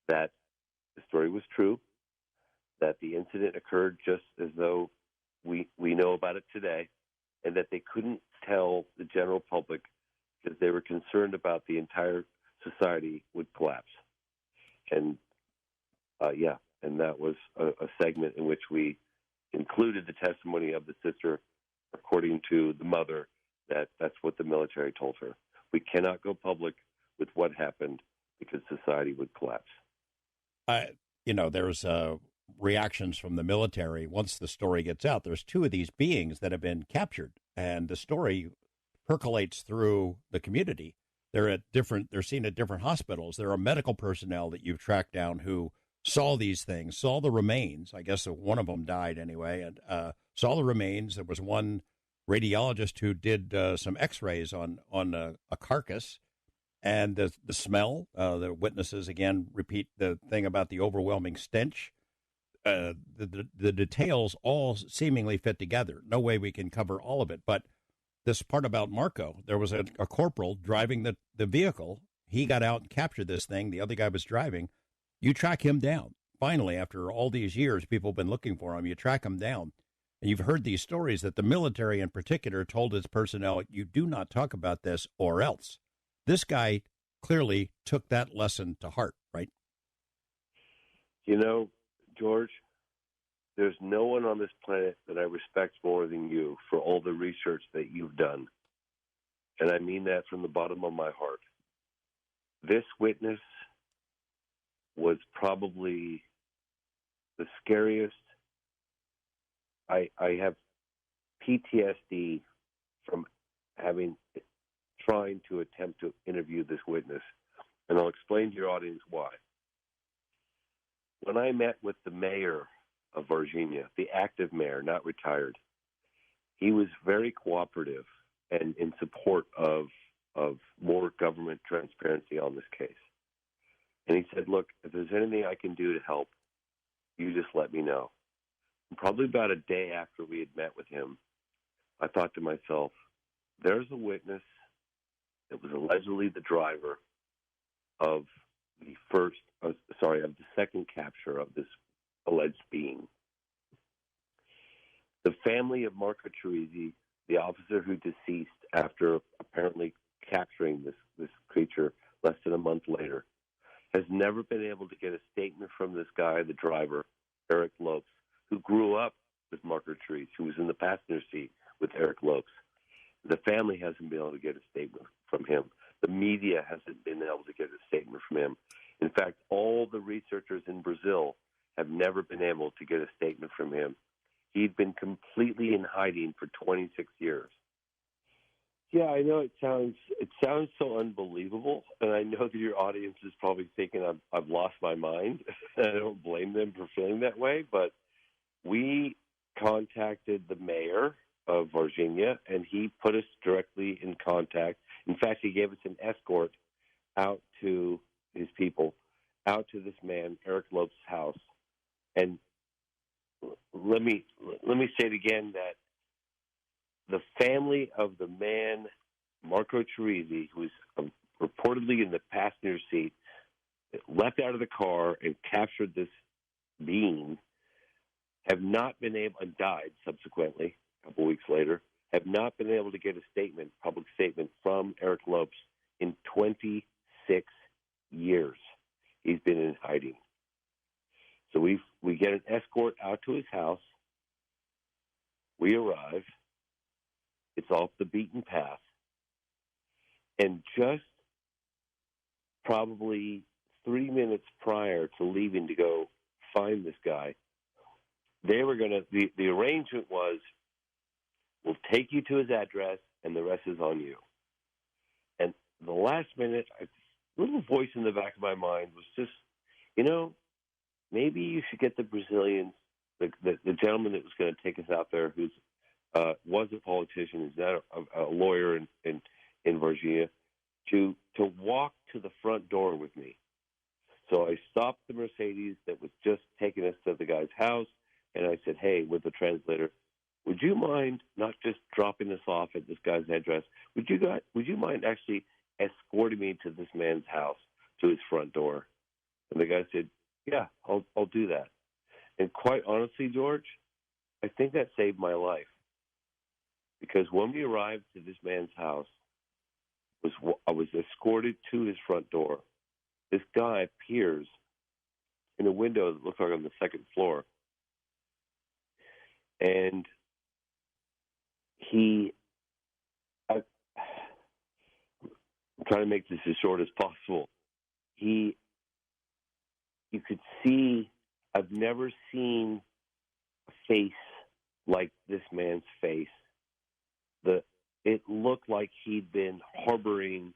that the story was true, that the incident occurred just as though we know about it today, and that they couldn't tell the general public because they were concerned about the entire society would collapse. And and that was a segment in which we included the testimony of the sister, according to the mother, that's what the military told her. We cannot go public with what happened because society would collapse. There's reactions from the military once the story gets out. There's two of these beings that have been captured, and the story percolates through the community. They're seen at different hospitals. There are medical personnel that you've tracked down who saw these things, saw the remains. I guess one of them died anyway, and saw the remains. There was one radiologist who did some X-rays on a carcass, and the smell. The witnesses again repeat the thing about the overwhelming stench. The details all seemingly fit together. No way we can cover all of it, but this part about Marco, there was a corporal driving the vehicle. He got out and captured this thing. The other guy was driving. You track him down. Finally, after all these years, people have been looking for him. You track him down. And you've heard these stories that the military in particular told its personnel, you do not talk about this or else. This guy clearly took that lesson to heart, right? George, there's no one on this planet that I respect more than you for all the research that you've done. And I mean that from the bottom of my heart. This witness was probably the scariest. I have PTSD from trying to attempt to interview this witness. And I'll explain to your audience why. When I met with the mayor of VARGINHA, the active mayor, not retired, he was very cooperative and in support of more government transparency on this case. And he said, look, if there's anything I can do to help, you just let me know. And probably about a day after we had met with him, I thought to myself, there's a witness that was allegedly the driver of the second capture of this alleged being. The family of Marco Teresi, the officer who deceased after apparently capturing this creature less than a month later, has never been able to get a statement from this guy, the driver, Eric Lopes, who grew up with Marco Teresi, who was in the passenger seat with Eric Lopes. The family hasn't been able to get a statement from him. The media hasn't been able to get a statement from him. In fact, all the researchers in Brazil have never been able to get a statement from him. He'd been completely in hiding for 26 years. Yeah, I know it sounds so unbelievable, and I know that your audience is probably thinking I've lost my mind. I don't blame them for feeling that way, but we contacted the mayor of VARGINHA, and he put us directly in contact. In fact, he gave us an escort out to his people, out to this man, Eric Lopes' house. And let me say it again, that the family of the man, Marco Teresi, who was reportedly in the passenger seat, left out of the car and captured this being, have not been able, and died subsequently, a couple weeks later, have not been able to get a public statement from Eric Lopes in 26 years. He's been in hiding. So we get an escort out to his house. We arrive. It's off the beaten path. And just probably 3 minutes prior to leaving to go find this guy, they were going to, the arrangement was, we'll take you to his address and the rest is on you. And the last minute, a little voice in the back of my mind was just, maybe you should get the Brazilians the gentleman that was going to take us out there, who's was a politician, is now a lawyer in VARGINHA, to walk to the front door with me. So I stopped the Mercedes that was just taking us to the guy's house, and I said, "Hey," with the translator, "would you mind not just dropping us off at this guy's address? Would you mind actually escorting me to this man's house, to his front door?" And the guy said, "Yeah, I'll do that." And quite honestly, George, I think that saved my life, because when we arrived to this man's house, I was escorted to his front door. This guy appears in a window that looks like on the second floor, and I'm trying to make this as short as possible. You could see, I've never seen a face like this man's face. It looked like he'd been shouldering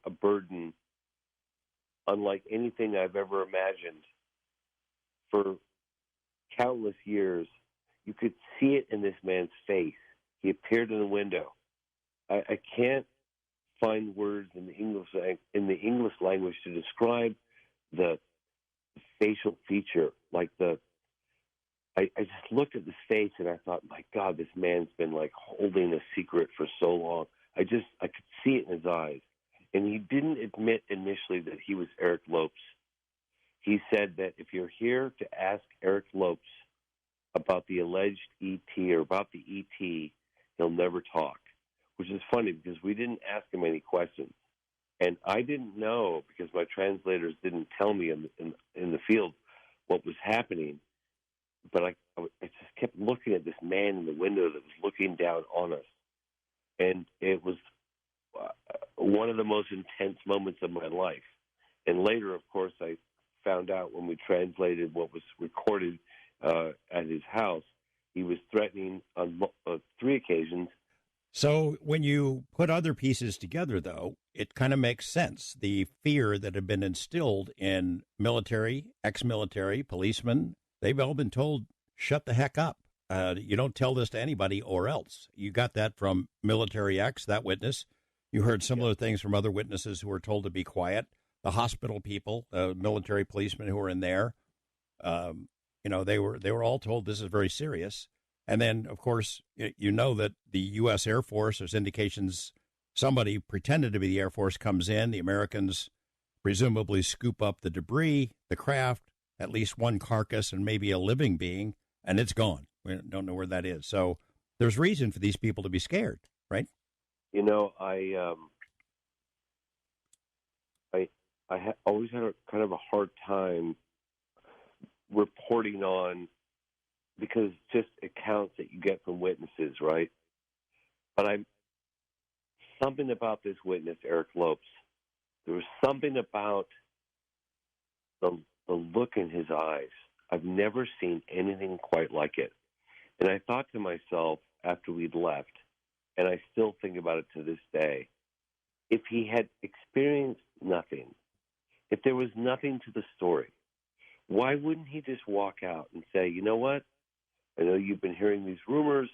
a burden unlike anything I've ever imagined for countless years. You could see it in this man's face. He appeared in the window. I can't find words in the English language to describe the facial feature. I just looked at this face and I thought, my God, this man's been like holding a secret for so long. I could see it in his eyes. And he didn't admit initially that he was Eric Lopes. He said that if you're here to ask Eric Lopes about the alleged ET or about the ET, he'll never talk, which is funny because we didn't ask him any questions. And I didn't know, because my translators didn't tell me in the field what was happening. But I just kept looking at this man in the window that was looking down on us. And it was one of the most intense moments of my life. And later, of course, I found out when we translated what was recorded at his house, he was threatening on 3 occasions. So when you put other pieces together, though, it kind of makes sense. The fear that had been instilled in military, ex-military, policemen, they've all been told, shut the heck up. You don't tell this to anybody or else. You got that from military X, that witness. You heard similar things from other witnesses who were told to be quiet. The hospital people, military policemen who were in there, they were all told this is very serious. And then, of course, you know that the U.S. Air Force, there's indications somebody pretended to be the Air Force comes in. The Americans presumably scoop up the debris, the craft, at least one carcass and maybe a living being, and it's gone. We don't know where that is. So there's reason for these people to be scared, right? You know, I always had kind of a hard time reporting on, because it's just accounts that you get from witnesses, right? But something about this witness, Eric Lopes, there was something about the look in his eyes. I've never seen anything quite like it. And I thought to myself after we'd left, and I still think about it to this day, if he had experienced nothing, if there was nothing to the story, why wouldn't he just walk out and say, you know what? I know you've been hearing these rumors.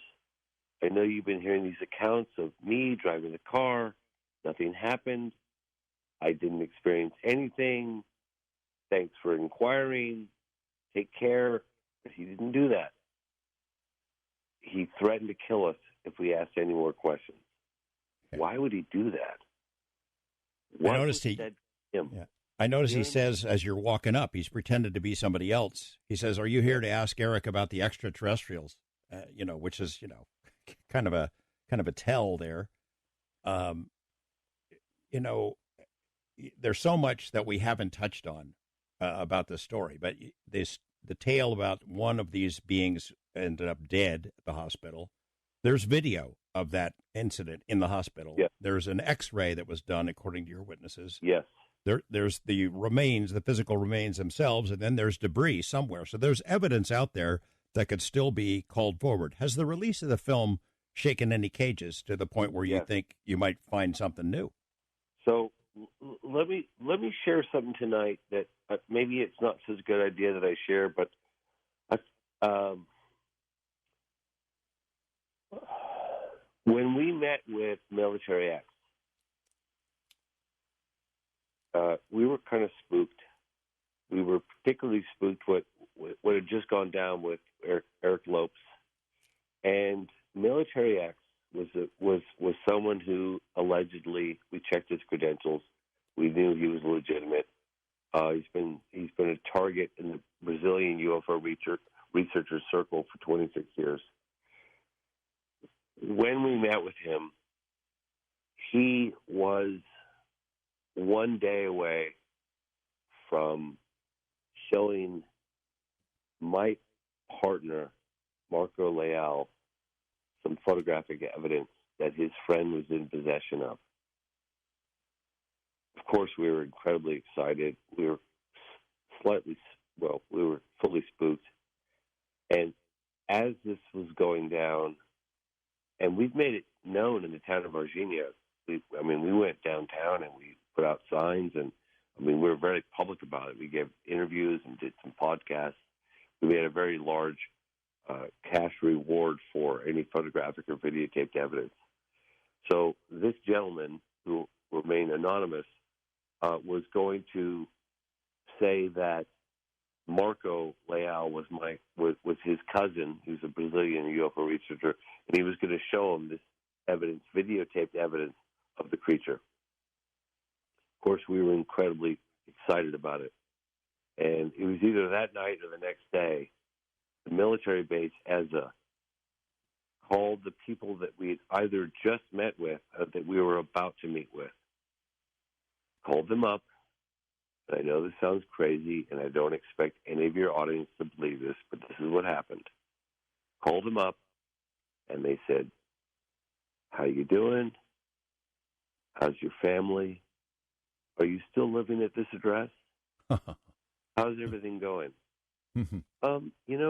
I know you've been hearing these accounts of me driving the car. Nothing happened. I didn't experience anything. Thanks for inquiring. Take care. But he didn't do that. He threatened to kill us if we asked any more questions. Why would he do that? I noticed he said to him? Yeah. I noticed he says, as you're walking up, he's pretended to be somebody else. He says, "Are you here to ask Eric about the extraterrestrials?" Which is, kind of a tell there. There's so much that we haven't touched on about this story, but the tale about one of these beings ended up dead at the hospital. There's video of that incident in the hospital. Yes. There's an X-ray that was done, according to your witnesses. Yes. There's the remains, the physical remains themselves, and then there's debris somewhere. So there's evidence out there that could still be called forward. Has the release of the film shaken any cages to the point where you think you might find something new? So let me share something tonight that maybe it's not such a good idea that I share, but I When we met with Military X, we were kind of spooked. We were particularly spooked what had just gone down with Eric Lopes, and Military X was someone who allegedly, we checked his credentials, we knew he was legitimate. He's been a target in the Brazilian UFO researcher circle for 26 years. When we met with him, he was one day away from showing my partner, Marco Leal, some photographic evidence that his friend was in possession of. Of course, we were incredibly excited. We were we were fully spooked. And as this was going down, and we've made it known in the town of VARGINHA, we went downtown and we put out signs, and we were very public about it. We gave interviews and did some podcasts. We made a very large cash reward for any photographic or videotaped evidence. So this gentleman, who remained anonymous, was going to say that Marco Leal was his cousin, who's a Brazilian UFO researcher, and he was going to show him this evidence, videotaped evidence of the creature. Of course, we were incredibly excited about it. And it was either that night or the next day, the military base, ESA, called the people that we had either just met with or that we were about to meet with. Called them up. And I know this sounds crazy, and I don't expect any of your audience to believe this, but this is what happened. Called them up, and they said, "How you doing? How's your family? Are you still living at this address? How's everything going?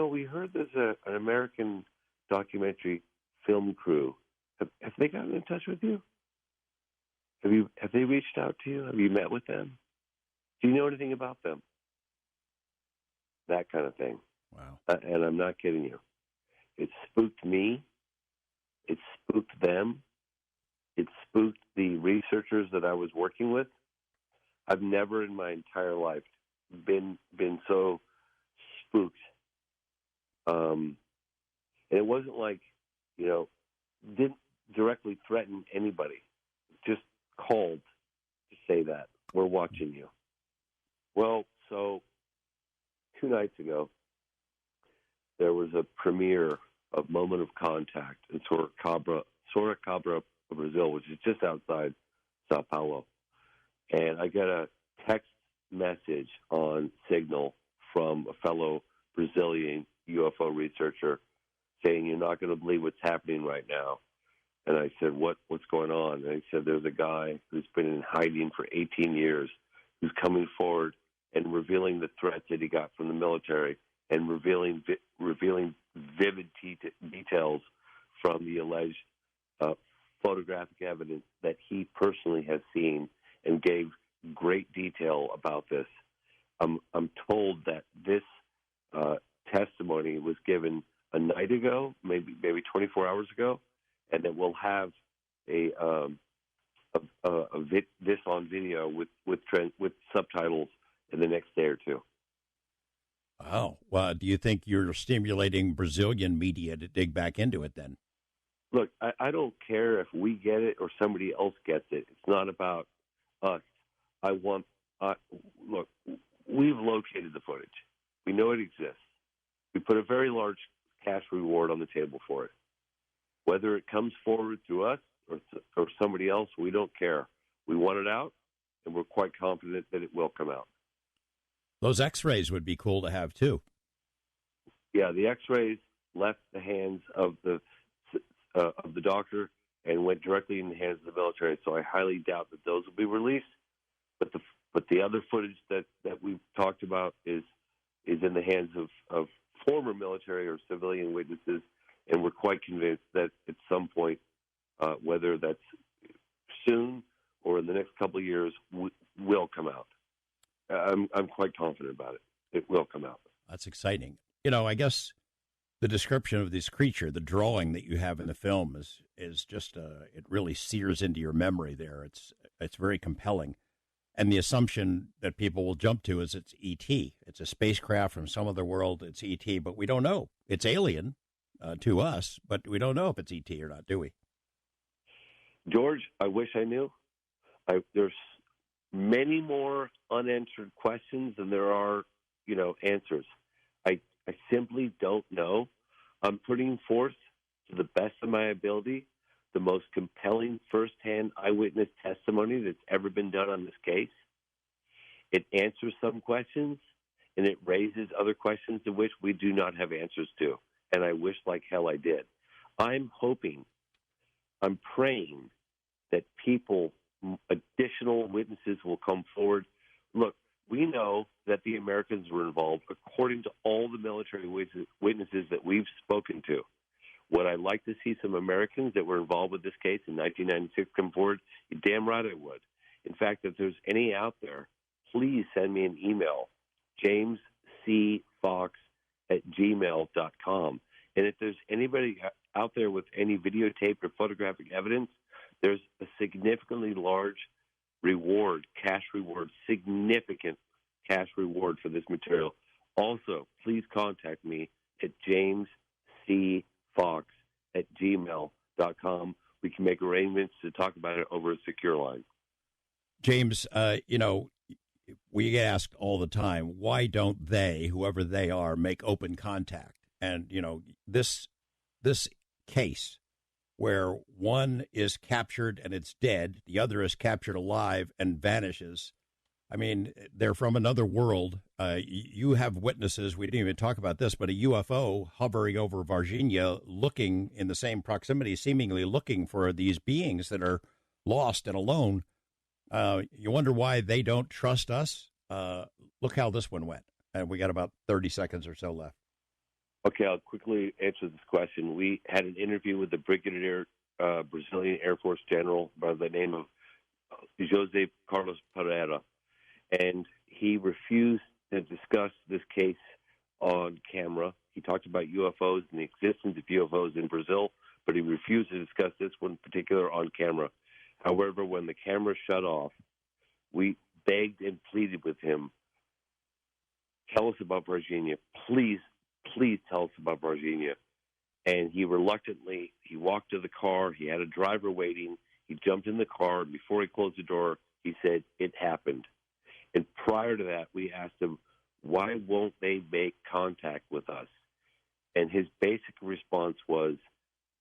We heard there's an American documentary film crew. Have they gotten in touch with you? Have they reached out to you? Have you met with them? Do you know anything about them?" That kind of thing. Wow. And I'm not kidding you. It spooked me. It spooked them. It spooked the researchers that I was working with. I've never in my entire life been so spooked. And it wasn't like, didn't directly threaten anybody. Just called to say that we're watching you. Well, so 2 nights ago, there was a premiere of Moment of Contact in Sorocaba, Brazil, which is just outside Sao Paulo. And I got a text message on Signal from a fellow Brazilian UFO researcher saying, "You're not going to believe what's happening right now." And I said, what's going on? And he said, there's a guy who's been in hiding for 18 years who's coming forward and revealing the threats that he got from the military and revealing vivid details from the alleged photographic evidence that he personally has seen, and gave great detail about this. I'm told that this testimony was given a night ago, maybe 24 hours ago, and that we'll have this on video with subtitles in the next day or two. Wow. Well, do you think you're stimulating Brazilian media to dig back into it then? Look, I don't care if we get it or somebody else gets it. It's not about us. Look, we've located the footage. We know it exists. We put a very large cash reward on the table for it. Whether it comes forward through us or somebody else, we don't care. We want it out, and we're quite confident that it will come out. Those X-rays would be cool to have, too. Yeah, the X-rays left the hands of the doctor and went directly in the hands of the military, so I highly doubt that those will be released. But the other footage that we've talked about is in the hands of former military or civilian witnesses, and we're quite convinced that at some point, whether that's soon or in the next couple of years, will come out. I'm quite confident about it. It will come out. That's exciting. I guess the description of this creature, the drawing that you have in the film is just it really sears into your memory there. It's very compelling. And the assumption that people will jump to is it's E.T. It's a spacecraft from some other world. It's E.T., but we don't know. It's alien to us, but we don't know if it's E.T. or not, do we? George, I wish I knew. There's many more unanswered questions than there are, answers. I simply don't know. I'm putting forth, to the best of my ability, the most compelling firsthand eyewitness testimony that's ever been done on this case. It answers some questions, and it raises other questions to which we do not have answers to, and I wish like hell I did. I'm praying that additional witnesses will come forward. Look, we know that the Americans were involved, according to all the military witnesses that we've spoken to. Would I like to see some Americans that were involved with this case in 1996 come forward? You're damn right I would. In fact, if there's any out there, please send me an email, jamescfox@gmail.com. And if there's anybody out there with any videotape or photographic evidence, there's a significantly large significant cash reward for this material. Also, please contact me at jamescfox@gmail.com. We can make arrangements to talk about it over a secure line. James, we get asked all the time, why don't they, whoever they are, make open contact? And, this case where one is captured and it's dead, the other is captured alive and vanishes. I mean, they're from another world. You have witnesses. We didn't even talk about this, but a UFO hovering over Varginha, looking in the same proximity, seemingly looking for these beings that are lost and alone. You wonder why they don't trust us? Look how this one went. And we got about 30 seconds or so left. Okay, I'll quickly answer this question. We had an interview with the Brigadier Brazilian Air Force General by the name of José Carlos Pereira, and he refused to discuss this case on camera. He talked about UFOs and the existence of UFOs in Brazil, but he refused to discuss this one in particular on camera. However, when the camera shut off, we begged and pleaded with him, tell us about Varginha. Please tell us about Varginha. And he reluctantly, he walked to the car. He had a driver waiting. He jumped in the car. Before he closed the door, he said, it happened. And prior to that, we asked him, why won't they make contact with us? And his basic response was,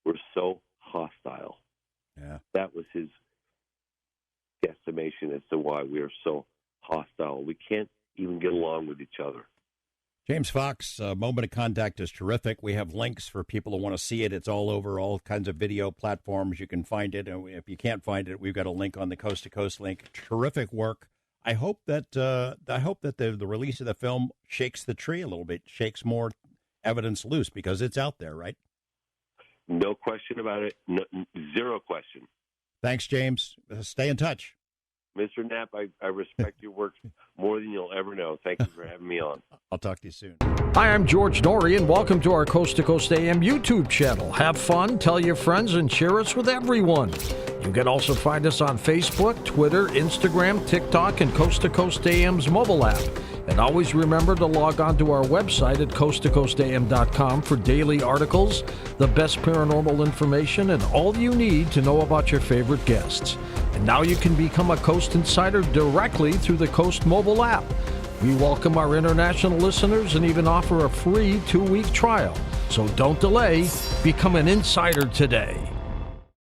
we're so hostile. Yeah. That was his guesstimation as to why we are so hostile. We can't even get along with each other. James Fox, Moment of Contact is terrific. We have links for people who want to see it. It's all over all kinds of video platforms. You can find it. And if you can't find it, we've got a link on the Coast to Coast link. Terrific work. I hope that the release of the film shakes the tree a little bit, shakes more evidence loose, because it's out there, right? No question about it. No, zero question. Thanks, James. Stay in touch. Mr. Knapp, I respect your work more than you'll ever know. Thank you for having me on. I'll talk to you soon. Hi, I'm George Norrie, and welcome to our Coast to Coast AM YouTube channel. Have fun, tell your friends, and share us with everyone. You can also find us on Facebook, Twitter, Instagram, TikTok, and Coast to Coast AM's mobile app. And always remember to log on to our website at coasttocoastam.com for daily articles, the best paranormal information, and all you need to know about your favorite guests. And now you can become a Coast Insider directly through the Coast mobile app. We welcome our international listeners and even offer a free 2-week trial. So don't delay. Become an insider today.